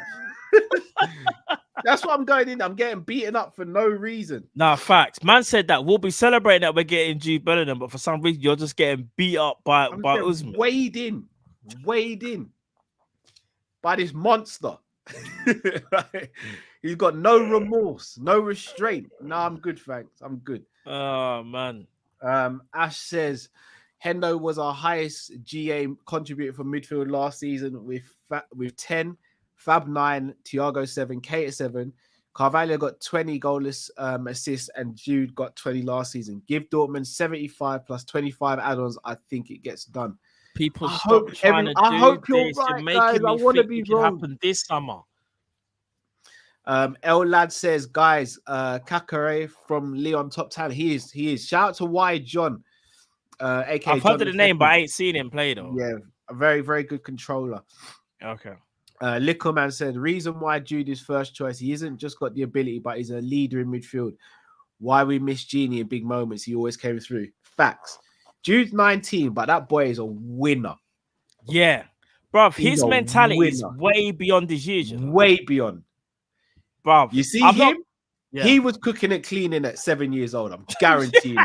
S2: That's what I'm going in. I'm getting beaten up for no reason.
S3: Nah, facts. Man said that we'll be celebrating that we're getting Jude Bellingham, but for some reason you're just getting beat up by Usman.
S2: Weighed in by this monster. He's got no remorse, no restraint. No, I'm good, thanks. I'm good.
S3: Oh man.
S2: Ash says Hendo was our highest GA contributor for midfield last season with 10. Fab 9, Thiago 7, Kate 7. Carvalho got 20 goalless assists, and Jude got 20 last season. Give Dortmund 75 plus 25 add-ons. I think it gets done.
S3: People
S2: I hope you're right, guys. I want to be wrong.
S3: Happen this summer.
S2: El Lad says, guys, Kakare from Leon Top Talent. He is. Shout out to Y John. AKA
S3: I've heard of the name, but I ain't seen him play though.
S2: Yeah, a very, very good controller.
S3: Okay.
S2: Lickleman said, reason why Jude is first choice, he isn't just got the ability, but he's a leader in midfield. Why we miss Genie in big moments, he always came through. Facts. Jude's 19, but that boy is a winner.
S3: Yeah. Bro, his mentality is way beyond his years.
S2: Way beyond.
S3: Bro,
S2: you see him? He was cooking and cleaning at 7 years old. I'm guaranteeing.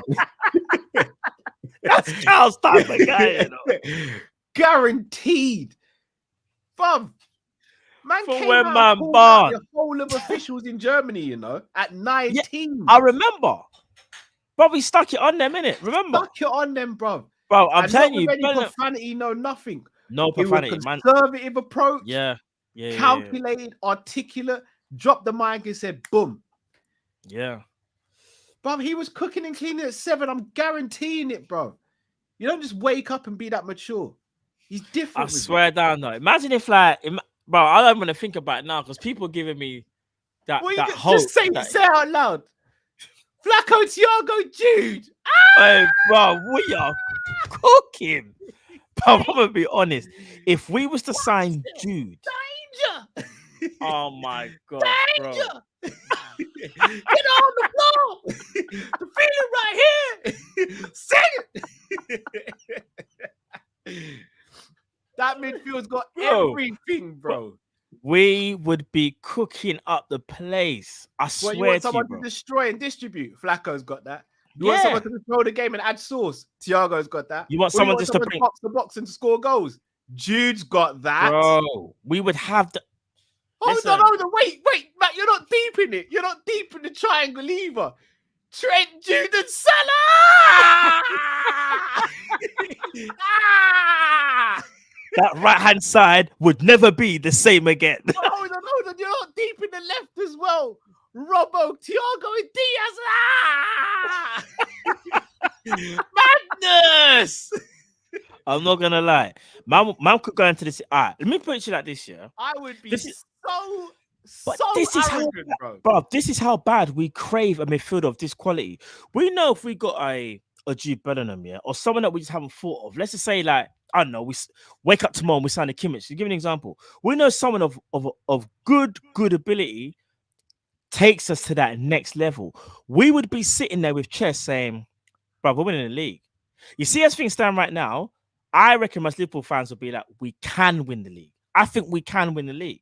S3: That's Charles type of guy,
S2: Guaranteed. Bruv. Man
S3: from
S2: came
S3: when
S2: out
S3: man
S2: born
S3: born.
S2: The whole of officials in Germany, at 19.
S3: Yeah, I remember. Bro, he stuck it on them, innit? Remember?
S2: Stuck it on them, bro.
S3: Bro, I'm telling you.
S2: Any profanity, no nothing.
S3: No profanity, man.
S2: Conservative approach.
S3: Yeah.
S2: Calculated, articulate. Dropped the mic and said, boom.
S3: Yeah.
S2: Bro, he was cooking and cleaning at 7. I'm guaranteeing it, bro. You don't just wake up and be that mature. He's different.
S3: I
S2: with
S3: swear down though. Imagine if bro, I don't want to think about it now because people are giving me that
S2: Well,
S3: that
S2: you
S3: hope.
S2: just say
S3: that-
S2: it out loud. Flacco, Thiago, Jude.
S3: Hey, bro, we are cooking. Bro, I'm gonna be honest. If we was to sign Jude,
S2: Danger.
S3: oh my god, bro.
S2: Danger. Get on the floor. The feeling right here. Sing it. That midfield's got
S3: Bro.
S2: everything, bro.
S3: We would be cooking up the place. I
S2: What,
S3: swear
S2: you want
S3: to you,
S2: someone
S3: bro.
S2: to destroy and distribute? Flacco's got that. You want
S3: Yeah.
S2: someone to control the game and add sauce? Thiago's got that.
S3: You want
S2: Or
S3: someone just to
S2: someone
S3: bring,
S2: box the box and score goals? Jude's got that.
S3: bro. We would have the. Listen.
S2: Hold on. Wait, Matt, you're not deep in it. You're not deep in the triangle either. Trent, Jude, and Salah!
S3: That right hand side would never be the same again.
S2: Oh, hold on. You're not deep in the left as well. Robbo, Thiago, and Diaz. Madness!
S3: I'm not gonna lie. Man could go into this. All right, let me put it to you like this, yeah.
S2: I would be
S3: This is-
S2: so
S3: this is how,
S2: arrogant, bro.
S3: bro. This is how bad we crave a midfielder of this quality. We know if we got a Jude Bellingham, yeah, or someone that we just haven't thought of. Let's just say, like, I don't know, we wake up tomorrow and we sign a Kimmich. To give you an example, we know someone of good ability takes us to that next level. We would be sitting there with chest saying, bro, we're winning the league. You see, as things stand right now, I reckon most Liverpool fans will be like, we can win the league. I think we can win the league.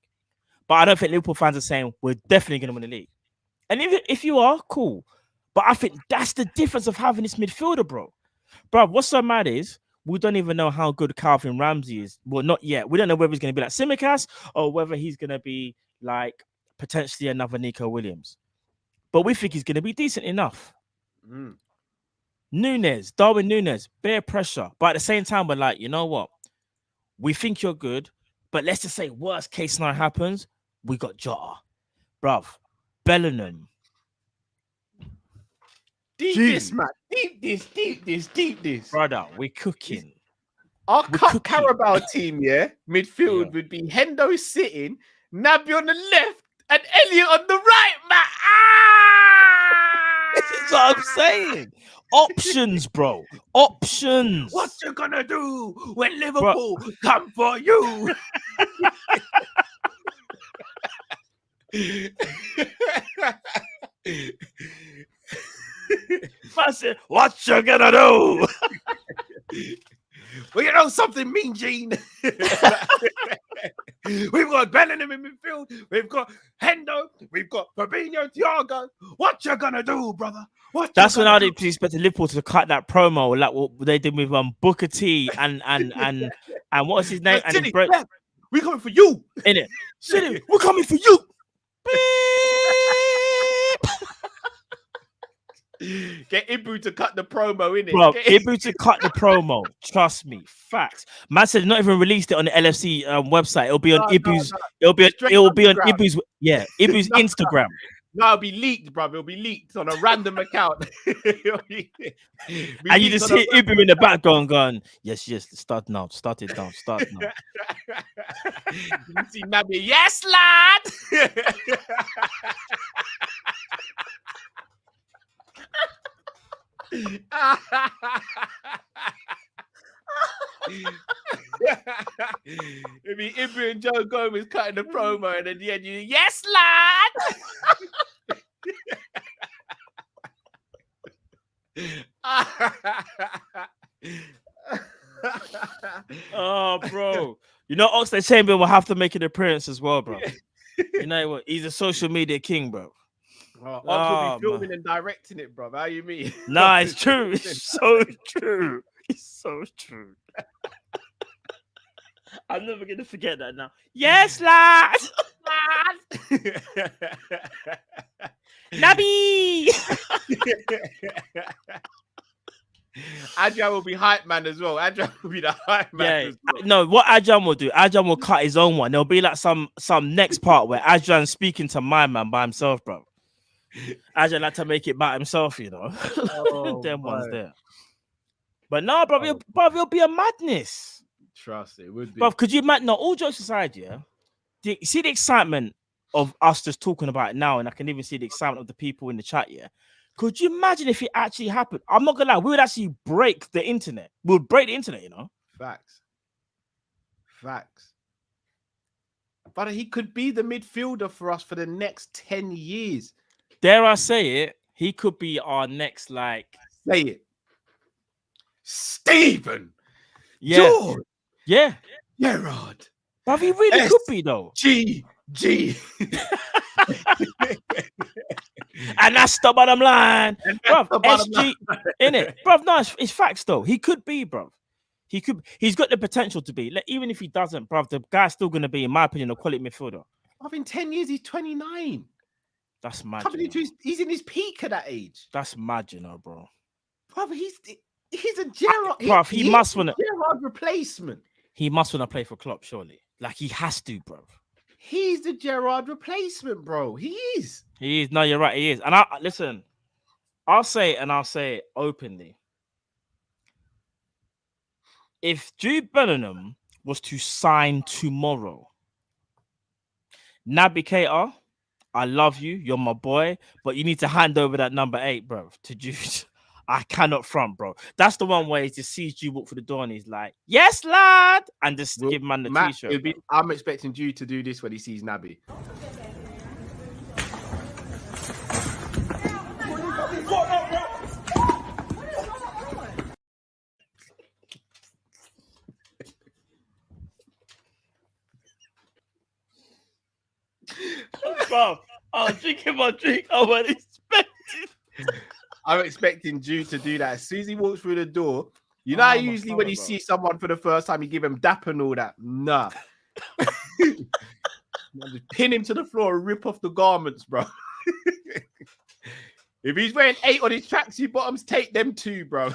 S3: But I don't think Liverpool fans are saying we're definitely going to win the league. And if you are, cool. But I think that's the difference of having this midfielder, bro. Bro, what's so mad is we don't even know how good Calvin Ramsey is. Well, not yet. We don't know whether he's going to be like Tsimikas or whether he's going to be like potentially another Nico Williams. But we think he's going to be decent enough. Darwin Núñez, bare pressure. But at the same time, we're like, you know what? We think you're good, but let's just say worst case scenario happens, we got Jota. Bruv, Bellingham.
S2: Deep this, man. Deep this.
S3: Brother, we're cooking.
S2: Our
S3: We're
S2: Cup
S3: cooking.
S2: Carabao team, yeah, midfield would be Hendo sitting, Naby on the left, and Elliot on the right, man.
S3: This is what I'm saying. Options, bro. Options.
S2: What you gonna do when Liverpool come for you?
S3: I said, what you gonna do?
S2: Well, you know something, Mean Gene. We've got Bellingham in midfield. We've got Hendo. We've got Fabinho, Thiago. What you gonna do, brother?
S3: That's when I'd expect Liverpool to cut that promo, like what they did with Booker T and what's his name? And his
S2: we coming for you,
S3: innit? City, we're coming for you.
S2: Get Ibu to cut the promo, innit?
S3: Bro, Ibu to cut the promo. Trust me, facts. Man said not even released it on the LFC website. It'll be on Ibu's. It'll be on Ibu's. Yeah, Ibu's Instagram.
S2: No, it'll be leaked, bro. It'll be leaked on a random account.
S3: And you just hear Ibu in the background going, yes, start now. Start it now. Start now.
S2: You see Naby, yes, lad. It'd be Ibu and Joe Gomez cutting the promo, and at the end, yes, lad.
S3: Oh, bro. You know, Oxlade Chamberlain will have to make an appearance as well, bro. You know what? He's a social media king, bro.
S2: Ox will be filming and directing it, bro. How you mean?
S3: Nah, it's true. It's so true. It's so true. I'm never gonna forget that now. Yes, lad. Naby.
S2: Adrian will be hype man as well. Adrian will be the hype man. As well.
S3: No, what Adrian will do, Adrian will cut his own one. There'll be like some next part where Adrian's speaking to my man by himself, bro. Adrian like to make it by himself, you know. Them ones there. But no, bro, it'll be a madness.
S2: Trust it would be.
S3: But could you imagine? No, all jokes aside, yeah. See the excitement of us just talking about it now, and I can even see the excitement of the people in the chat. Yeah, could you imagine if it actually happened? I'm not gonna lie, we would actually break the internet. We would break the internet, you know.
S2: Facts. But he could be the midfielder for us for the next 10 years.
S3: Dare I say it? He could be our next, like,
S2: say it, Stephen.
S3: Yeah,
S2: George.
S3: yeah,
S2: Gerard.
S3: but he really could be though.
S2: G.
S3: And that's the bottom line, bro. SG in it, bro. No, it's facts though. He could be, bro. He could. He's got the potential to be. Like, even if he doesn't, bro, the guy's still gonna be, in my opinion, a quality midfielder.
S2: In 10 years, he's 29.
S3: That's mad.
S2: He's in his peak at that age.
S3: That's mad, you know, bro.
S2: Bro, he's a Gerard.
S3: Bro, he must want a
S2: Gerard replacement.
S3: He must want to play for Klopp, surely. Like, he has to, bro.
S2: He's the Gerard replacement, bro. He is.
S3: He is. No, you're right. He is. And listen, I'll say it openly. If Jude Bellingham was to sign tomorrow, Naby Keita, I love you. You're my boy, but you need to hand over that number 8, bro, to Jude. I cannot front, bro. That's the one where he just sees Jude walk through the door and he's like, "Yes, lad," and just give man the t-shirt.
S2: I'm expecting Jude to do this when he sees Naby.
S3: Bro, I'm drinking my drink. I wasn't expecting.
S2: I'm expecting Jude to do that. As soon as he walks through the door, you know how usually when you see someone for the first time, you give him dap and all that. Nah. Just pin him to the floor and rip off the garments, bro. If he's wearing 8 on his tracksuit bottoms, take them too, bro.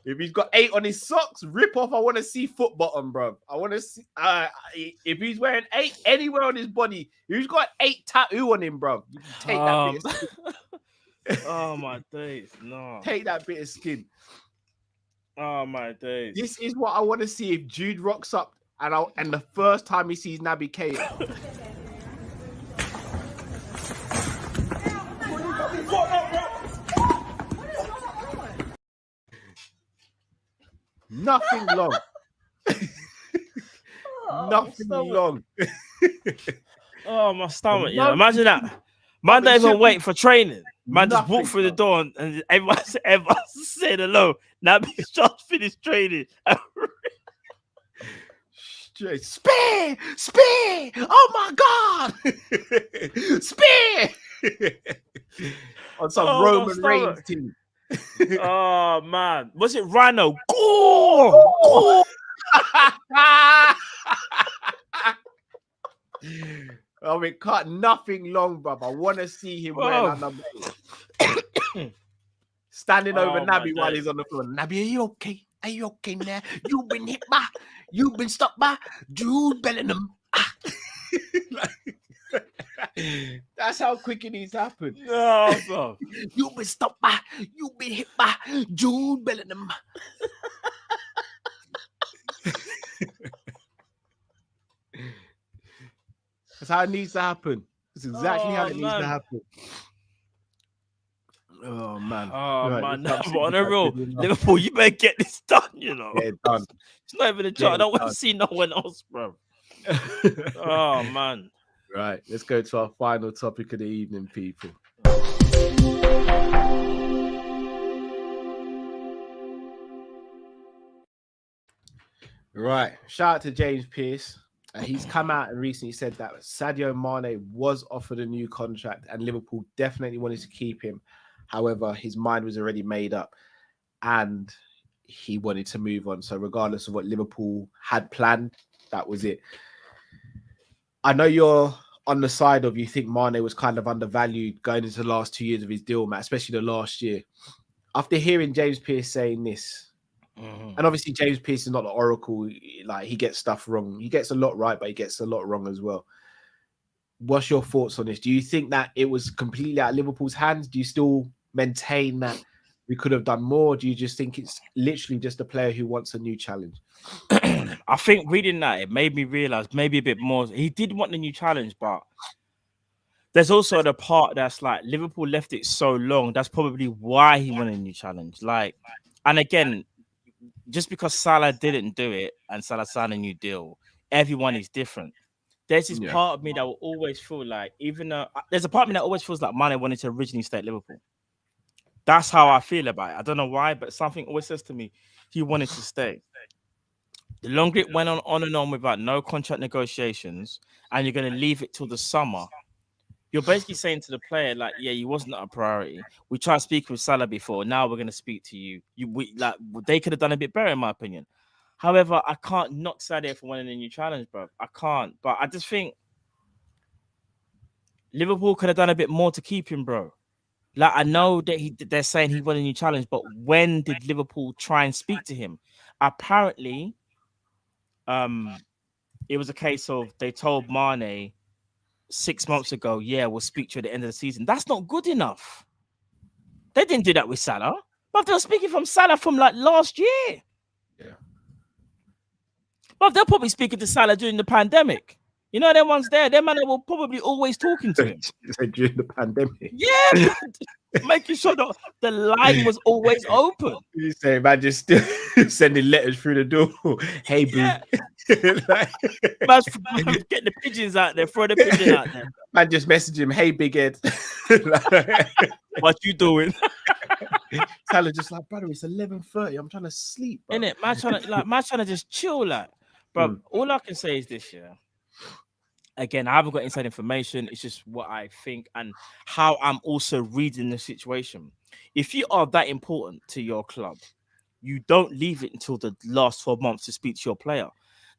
S2: If he's got 8 on his socks, rip off. I want to see foot bottom, bro. I want to see. If he's wearing 8 anywhere on his body, if he's got 8 tattoo on him, bro, you can take that bit of skin.
S3: Oh my days, no.
S2: Take that bit of skin.
S3: Oh my days.
S2: This is what I want to see if Jude rocks up and the first time he sees Naby Keita. Nothing long. Nothing long.
S3: Oh, my stomach. Yeah, imagine that. Man don't even wait for training. Man just walk through the door and everyone said hello. Now he's just finished training.
S2: Spear! Oh my God! Spear! On some Roman Reigns team.
S3: Oh man, was it Rhino? Go!
S2: I mean, cut nothing long, bro. I want to see him wearing that number 8. Standing over Naby while he's on the floor. Naby, are you okay? Are you okay now? You've been hit by, you've been stopped by Jude Bellingham. That's how quick it needs to happen.
S3: No, bro.
S2: You've been stopped by, you've been hit by Jude Bellingham. That's how it needs to happen. That's exactly how it needs to happen. Oh man.
S3: Oh right, man. No, on the real, Liverpool, you better get this done, you know.
S2: Yeah, done.
S3: It's not even a joke. I don't want to see no one else, bro. Oh man.
S2: Right, let's go to our final topic of the evening, people. Right, shout out to James Pearce. He's come out and recently said that Sadio Mane was offered a new contract and Liverpool definitely wanted to keep him. However, his mind was already made up and he wanted to move on. So regardless of what Liverpool had planned, that was it. I know you're on the side of you think Mane was kind of undervalued going into the last 2 years of his deal, Matt, especially the last year. After hearing James Pearce saying this, and obviously James Pearce is not the oracle, like he gets stuff wrong. He gets a lot right, but he gets a lot wrong as well. What's your thoughts on this? Do you think that it was completely out of Liverpool's hands? Do you still maintain that we could have done more? Do you just think it's literally just a player who wants a new challenge?
S3: I think reading that, it made me realize maybe a bit more. He did want the new challenge, but there's also the part that's like Liverpool left it so long. That's probably why he wanted a new challenge. Like, and again, just because Salah didn't do it and Salah signed a new deal, everyone is different. There's this part of me that will always feel like, even though there's a part of me that always feels like Mane wanted to originally stay at Liverpool. That's how I feel about it. I don't know why, but something always says to me he wanted to stay. The longer it went on and on without no contract negotiations, and you're going to leave it till the summer, you're basically saying to the player, like, yeah, you wasn't a priority. We tried speaking with Salah before. Now we're going to speak to you. They could have done a bit better, in my opinion. However, I can't knock Sadio for winning a new challenge, bro. I can't. But I just think Liverpool could have done a bit more to keep him, bro. Like, I know that they're saying he won a new challenge, but when did Liverpool try and speak to him? Apparently, it was a case of they told Mane 6 months ago, yeah, we'll speak to you at the end of the season. That's not good enough. They didn't do that with Salah, but they were speaking from Salah from like last year.
S2: Yeah.
S3: But they're probably speaking to Salah during the pandemic. You know, them ones there, them man were probably always talking to him.
S2: During the pandemic.
S3: Yeah, making sure that the line was always open.
S2: You say, man, just still sending letters through the door. Hey, boo.
S3: Yeah. Man, getting the pigeons out there, throw the pigeon out there.
S2: Man, just message him, hey, big head.
S3: What you doing?
S2: Salah just like, brother, it's 11:30. I'm trying to sleep. Bro.
S3: Innit? Man trying to just chill, like, bro. All I can say is this, yeah. Again, I haven't got inside information. It's just what I think and how I'm also reading the situation. If you are that important to your club, you don't leave it until the last 12 months to speak to your player.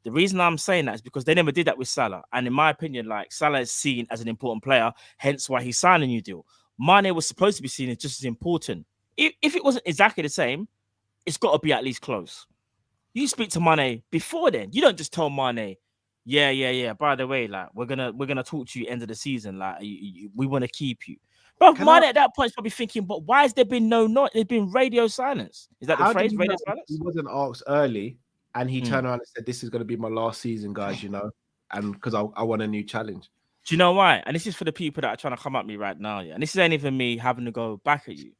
S3: The reason I'm saying that is because they never did that with Salah. And in my opinion, like, Salah is seen as an important player, hence why he signed a new deal. Mane was supposed to be seen as just as important. If it wasn't exactly the same, it's got to be at least close. You speak to Mane before then. You don't just tell Mane, yeah. By the way, like, we're gonna talk to you end of the season. Like, we want to keep you. But Mane at that point is probably thinking, but why has there been there's been radio silence? Is that the phrase, radio silence?
S2: He wasn't asked early, and he turned around and said, "This is going to be my last season, guys. You know, and because I want a new challenge."
S3: Do you know why? And this is for the people that are trying to come at me right now. Yeah, and this ain't even me having to go back at you.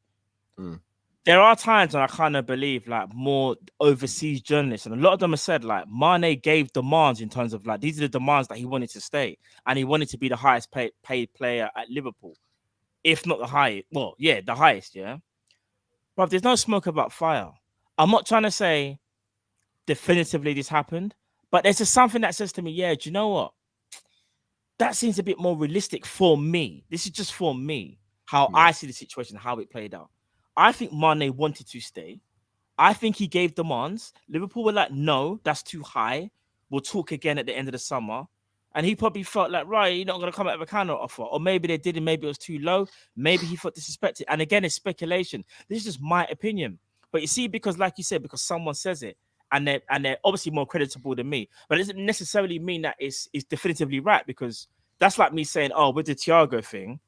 S3: There are times when I kind of believe like more overseas journalists, and a lot of them have said like Mane gave demands in terms of like these are the demands that he wanted to stay, and he wanted to be the highest paid player at Liverpool, if not the highest. Well, yeah, the highest, yeah. But there's no smoke about fire. I'm not trying to say definitively this happened, but there's just something that says to me, yeah, do you know what? That seems a bit more realistic for me. This is just for me, how I see the situation, how it played out. I think Mane wanted to stay. I think he gave demands. Liverpool were like, no, that's too high. We'll talk again at the end of the summer. And he probably felt like, right, you're not going to come out with a counter offer. Or maybe they did, and maybe it was too low. Maybe he felt disrespected. And again, it's speculation. This is just my opinion. But you see, because like you said, because someone says it, and they're obviously more creditable than me, but it doesn't necessarily mean that it's definitively right, because that's like me saying, oh, with the Thiago thing,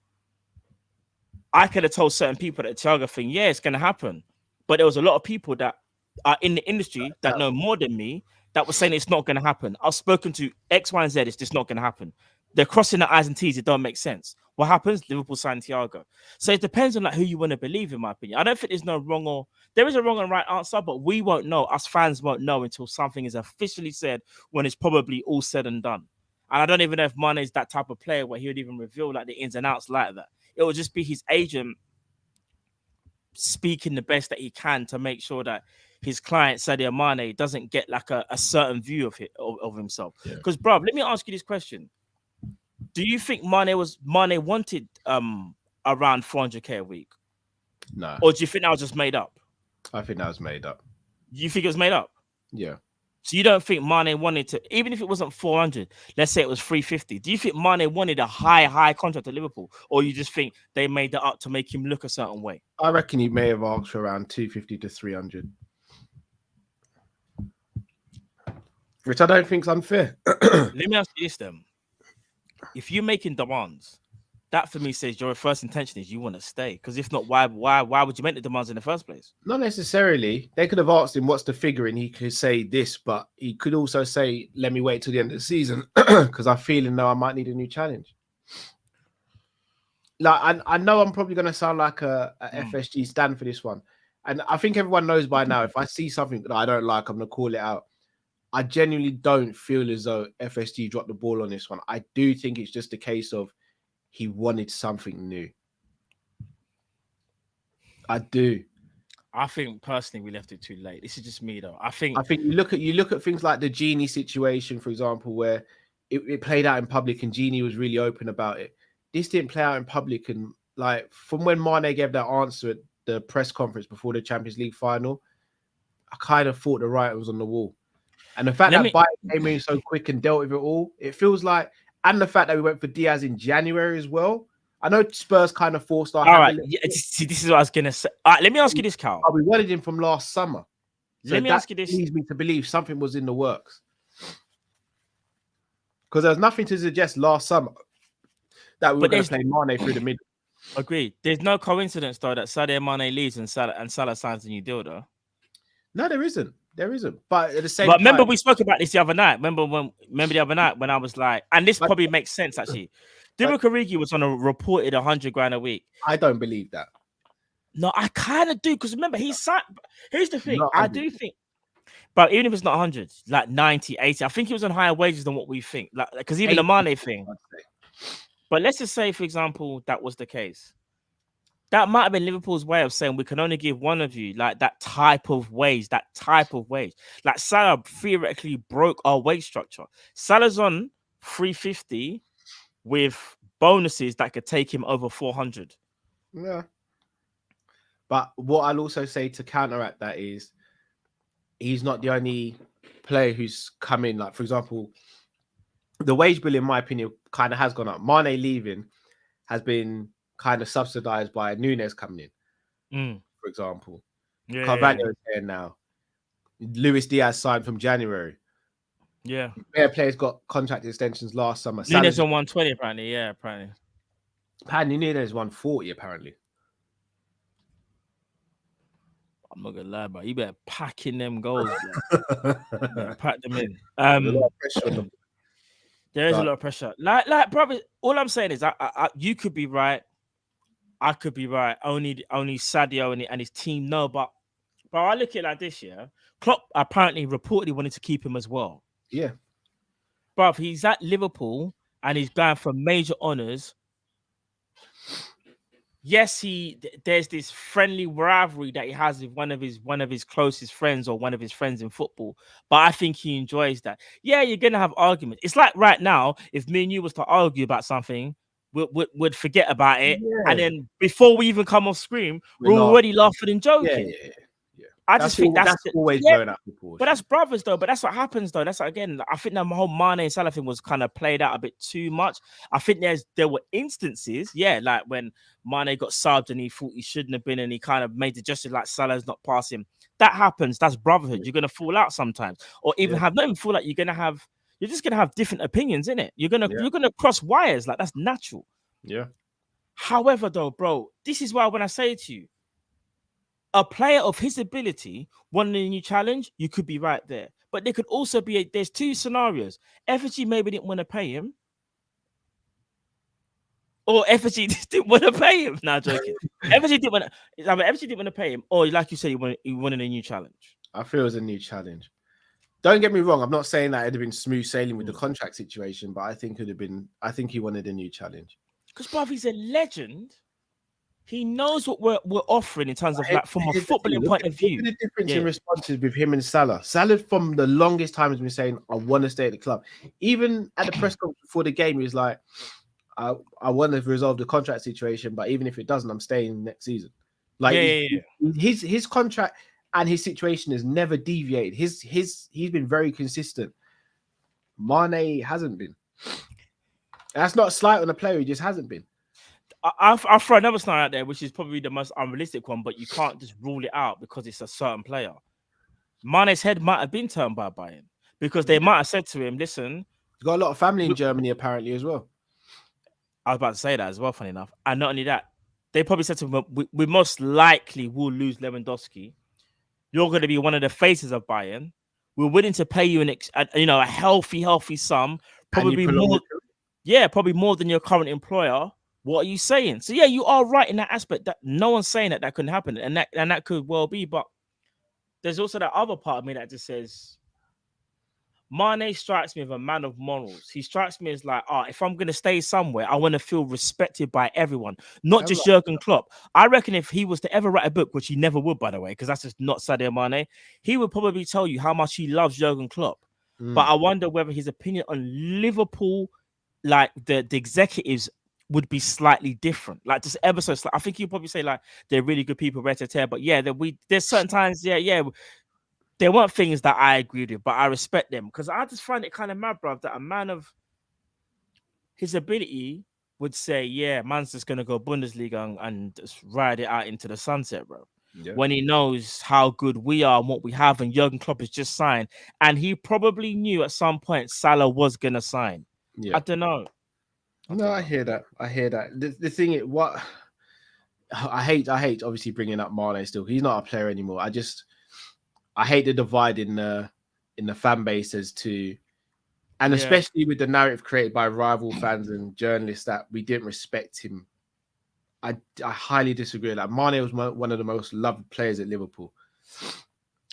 S3: I could have told certain people that the Thiago thing, yeah, it's going to happen. But there was a lot of people that are in the industry that know more than me that were saying it's not going to happen. I've spoken to X, Y, and Z. It's just not going to happen. They're crossing the I's and T's. It don't make sense. What happens? Liverpool signed Thiago. So it depends on like who you want to believe, in my opinion. I don't think there's no wrong or there is a wrong and right answer, but we won't know. Us fans won't know until something is officially said, when it's probably all said and done. And I don't even know if Mane is that type of player where he would even reveal like the ins and outs like that. It will just be his agent speaking the best that he can to make sure that his client Sadio Mane doesn't get like a certain view of himself. Because, bro, let me ask you this question: do you think Mane wanted around 400k a week?
S2: No.
S3: Or do you think that was just made up?
S2: I think that was made up.
S3: You think it was made up?
S2: Yeah.
S3: So you don't think Mane wanted to, even if it wasn't 400, let's say it was 350. Do you think Mane wanted a high contract at Liverpool, or you just think they made that up to make him look a certain way?
S2: I reckon he may have asked for around 250 to 300, which I don't think is unfair.
S3: Let me ask you this then: if you're making demands that for me says your first intention is you want to stay. Because if not, why would you make the demands in the first place?
S2: Not necessarily. They could have asked him what's the figure, and he could say this, but he could also say, "Let me wait till the end of the season because I feel I might need a new challenge." Like I know I'm probably going to sound like a FSG stand for this one, and I think everyone knows by now. If I see something that I don't like, I'm going to call it out. I genuinely don't feel as though FSG dropped the ball on this one. I do think it's just a case of he wanted something new. I do.
S3: I think personally we left it too late. This is just me though. I think
S2: you look at things like the Genie situation, for example, where it played out in public and Genie was really open about it. This didn't play out in public, and like from when Mane gave that answer at the press conference before the Champions League final, I kind of thought the writing was on the wall. And the fact that Bayern came in so quick and dealt with it all, it feels like, and the fact that we went for Diaz in January as well. I know Spurs kind of forced our hand.
S3: All right, see, this is what I was gonna say. All right, let me ask you this, Cal.
S2: We wanted him from last summer. So
S3: let me ask you this.
S2: Leads me to believe something was in the works, because there was nothing to suggest last summer that we were going to play Mane through the middle.
S3: Agreed. There's no coincidence though that Sadio Mane leaves and Salah signs a new deal though.
S2: No, there isn't. There isn't. But at the same
S3: time,
S2: remember
S3: we spoke about this the other night. Remember the other night when I was like, and this probably makes sense actually. Divock Origi was on a reported 100 grand a week.
S2: I don't believe that.
S3: No, I kind of do, because remember he's signed. Here's the thing, I do think, but even if it's not 100, like 90, 80, I think he was on higher wages than what we think. Like, because even the Mane thing. But let's just say, for example, that was the case. That might have been Liverpool's way of saying we can only give one of you like that type of wage. Like Salah theoretically broke our wage structure. Salah's on 350 with bonuses that could take him over 400.
S2: Yeah. But what I'll also say to counteract that is he's not the only player who's come in. Like, for example, the wage bill, in my opinion, kind of has gone up. Mane leaving has been kind of subsidized by Nunes coming in, for example. Yeah, Carvalho is there now. Luis Diaz signed from January.
S3: Yeah.
S2: Their players got contract extensions last summer.
S3: Nunes on 120, apparently. Yeah, apparently.
S2: Apparently, Nunes 140, apparently.
S3: I'm not gonna lie, bro. You better pack in them goals. Pack them in. There is a lot of pressure. Like, brother. All I'm saying is, you could be right. I could be right. Only Sadio and his team know. But I look at it like this. Yeah, Klopp apparently reportedly wanted to keep him as well.
S2: Yeah,
S3: bruv. He's at Liverpool and he's going for major honors. Yes, there's this friendly rivalry that he has with one of his closest friends or one of his friends in football, but I think he enjoys that. Yeah, you're gonna have arguments. It's like right now, if me and you was to argue about something, we'd forget about it, and then before we even come off screen, we're already laughing and joking.
S2: Yeah.
S3: I just think that's
S2: always going up.
S3: But that's brothers, though. But that's what happens, though. That's again. I think that whole Mane and Salah thing was kind of played out a bit too much. I think there were instances, like when Mane got subbed and he thought he shouldn't have been, and he kind of made the gesture like Salah's not passing. That happens. That's brotherhood. You're gonna fall not even fall out. You're just gonna have different opinions, innit? You're gonna cross wires. Like, that's natural.
S2: Yeah.
S3: However, though, bro, this is why when I say to you, a player of his ability wanting a new challenge, you could be right there. But there could also be there's two scenarios. FSG maybe didn't want to pay him, or FSG didn't want to pay him. Nah, joking. FSG didn't want to pay him, or like you said, he wanted a new challenge.
S2: I feel it was a new challenge. Don't get me wrong. I'm not saying that it'd have been smooth sailing with the contract situation, but I think he wanted a new challenge.
S3: Because, bruv, he's a legend. He knows what we're offering in terms of, like, from a footballing point of view.
S2: The difference in responses with him and Salah. Salah, from the longest time, has been saying, "I want to stay at the club." Even at the press conference before the game, he was like, "I want to resolve the contract situation, but even if it doesn't, I'm staying next season." Like, his contract and his situation has never deviated. He's been very consistent. Mane hasn't been. That's not a slight on a player; he just hasn't been.
S3: I'll throw another scenario out there, which is probably the most unrealistic one, but you can't just rule it out because it's a certain player. Mane's head might have been turned by Bayern because they might have said to him, "Listen,
S2: he's got a lot of family in Germany apparently as well."
S3: I was about to say that as well, funny enough. And not only that, they probably said to him, we most likely will lose Lewandowski. You're going to be one of the faces of Bayern. We're willing to pay you a healthy sum, probably more. Yeah, probably more than your current employer. What are you saying? So yeah, you are right in that aspect. That no one's saying that couldn't happen, and that could well be. But there's also that other part of me that just says, Mane strikes me as a man of morals. He strikes me as like, if I'm gonna stay somewhere, I want to feel respected by everyone, not just Jurgen Klopp. I reckon if he was to ever write a book, which he never would, by the way, because that's just not Sadio Mane, he would probably tell you how much he loves Jurgen Klopp. But I wonder whether his opinion on Liverpool, like the executives, would be slightly different. Like just ever so slightly. I think he'd probably say like they're really good people, rare to tear. But yeah, there's certain times, there weren't things that I agreed with, but I respect them because I just find it kind of mad, bruv, that a man of his ability would say, yeah, man's just gonna go Bundesliga and just ride it out into the sunset, bro. Yeah. When he knows how good we are and what we have, and Jurgen Klopp has just signed, and he probably knew at some point Salah was gonna sign. Yeah. I don't know.
S2: I hear that. The thing is, what I hate obviously bringing up Mane still. He's not a player anymore. I hate the divide in the fan base as to, and especially with the narrative created by rival fans and journalists that we didn't respect him. I highly disagree. Like Mane was one of the most loved players at Liverpool,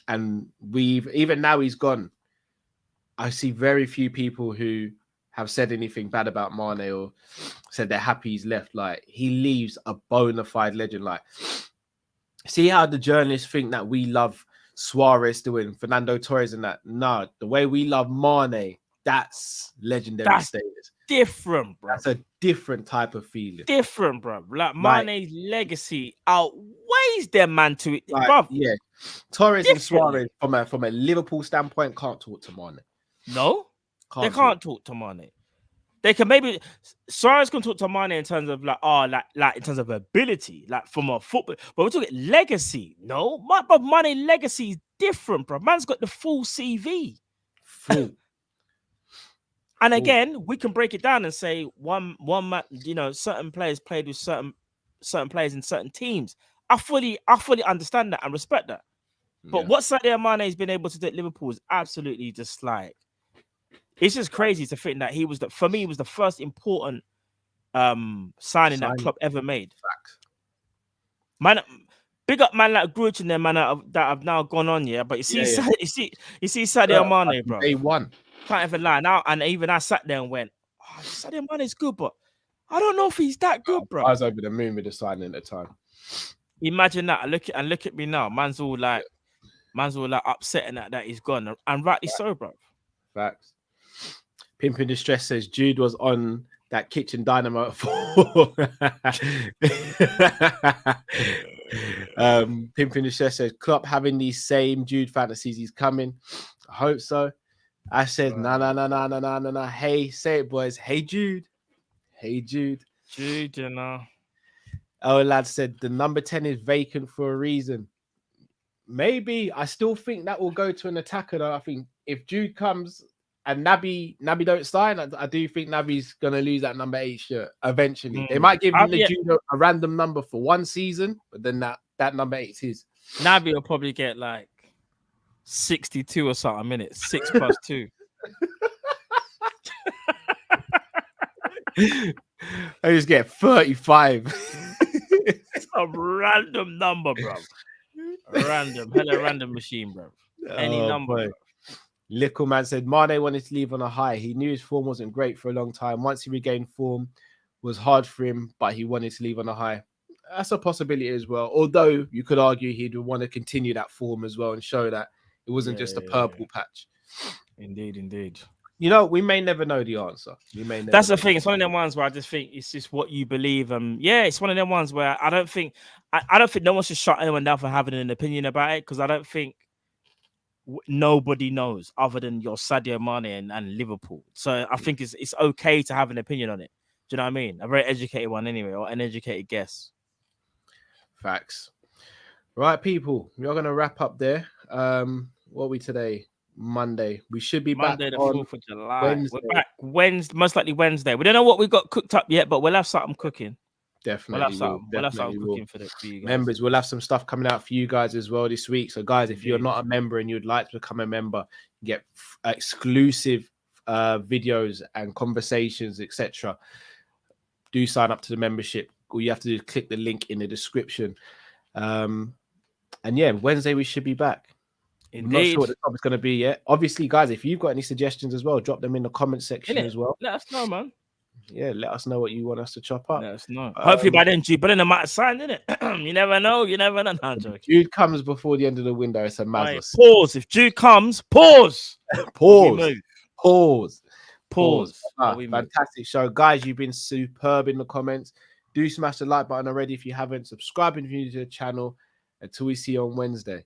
S2: and even now he's gone. I see very few people who have said anything bad about Mane or said they're happy he's left. Like he leaves a bona fide legend. Like, see how the journalists think that we love Suarez doing Fernando Torres and that. No, the way we love Mane, that's legendary status.
S3: Different, bro.
S2: That's a different type of feeling.
S3: Different, bro. Like Mane's legacy outweighs their man to it, bro.
S2: Yeah, Torres and Suarez from a Liverpool standpoint can't talk to Mane.
S3: No, they can't talk to Mane. They can maybe Suarez can talk to Mane in terms of like in terms of ability, like from a football. But we're talking legacy. No, but Mane legacy is different, bro. Man's got the full CV.
S2: Full.
S3: And again, we can break it down and say one man, certain players played with certain players in certain teams. I fully understand that and respect that. But what Sadio Mane has been able to do at Liverpool is absolutely just like, it's just crazy to think that he was for me, he was the first important signing that Klopp ever made.
S2: Facts.
S3: Man, big up man like Gruich and them man that have now gone on, But you see, you see Sadio Mane, bro.
S2: Day one.
S3: Can't even lie now, and even I sat there and went, Sadio Mane is good, but I don't know if he's that good, bro.
S2: I was over the moon with the signing at the time.
S3: Imagine that. Look at me now. Man's all like upset and that he's gone, and rightly so, bro.
S2: Facts. Pimp in Distress says Jude was on that kitchen dynamo at 4. Pimp in Distress says Klopp having these same Jude fantasies. He's coming. I hope so. I said, no. Hey, say it, boys. Hey, Jude. Hey, Jude.
S3: Jude, you know.
S2: Oh, lad said the number 10 is vacant for a reason. Maybe. I still think that will go to an attacker, though. I think if Jude comes and Naby don't sign, I do think Naby's going to lose that number 8 shirt eventually. They might give him Jude a random number for one season, but then that number 8 is his.
S3: Naby will probably get like 62 or something minutes, 6 plus 2.
S2: I just get 35.
S3: It's a random number, bro. Hella random machine, bro. Any number. Bro.
S2: Little man said Mane wanted to leave on a high. He knew his form wasn't great for a long time. Once he regained form, it was hard for him, but he wanted to leave on a high. That's a possibility as well. Although you could argue he'd want to continue that form as well and show that it wasn't just a purple patch.
S3: Indeed.
S2: You know, we may never know the answer.
S3: That's the thing. It's one of them ones where I just think it's just what you believe. It's one of them ones where I don't think no one should shut anyone down for having an opinion about it, because I don't think nobody knows other than your Sadio Mane and Liverpool. So I think it's okay to have an opinion on it. Do you know what I mean? A very educated one anyway, or an educated guess.
S2: Facts. Right, people, we're going to wrap up there. What are we today? Monday. We should be
S3: Monday,
S2: back
S3: the
S2: on
S3: 4th of July.
S2: Wednesday.
S3: We're back Wednesday, most likely Wednesday. We don't know what we got cooked up yet, but we'll have something cooking.
S2: Definitely
S3: We'll have something cooking for you guys.
S2: Members, we'll have some stuff coming out for you guys as well this week. So, guys, if you're not a member and you'd like to become a member, get exclusive videos and conversations, etc. Do sign up to the membership. All you have to do is click the link in the description. And yeah, Wednesday we should be back. I'm not sure what the topic's going to be yet. Obviously, guys, if you've got any suggestions as well, drop them in the comment section as well.
S3: Let us know, man.
S2: Yeah, let us know what you want us to chop up.
S3: Let us know. Hopefully by then, Jude Bellingham might have signed, innit? You never know. You never know. No,
S2: Jude comes before the end of the window. It's a Mazos.
S3: Pause. If Jude comes, pause.
S2: Pause. Fantastic show. Guys, you've been superb in the comments. Do smash the like button already if you haven't. Subscribe if you're new to the channel. Until we see you on Wednesday.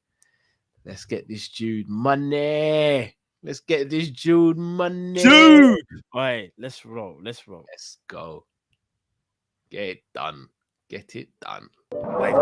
S2: Let's get this Jude money. Let's get this Jude money.
S3: Jude! All right, let's roll. Let's
S2: go. Get it done. Get it done.
S3: Wait.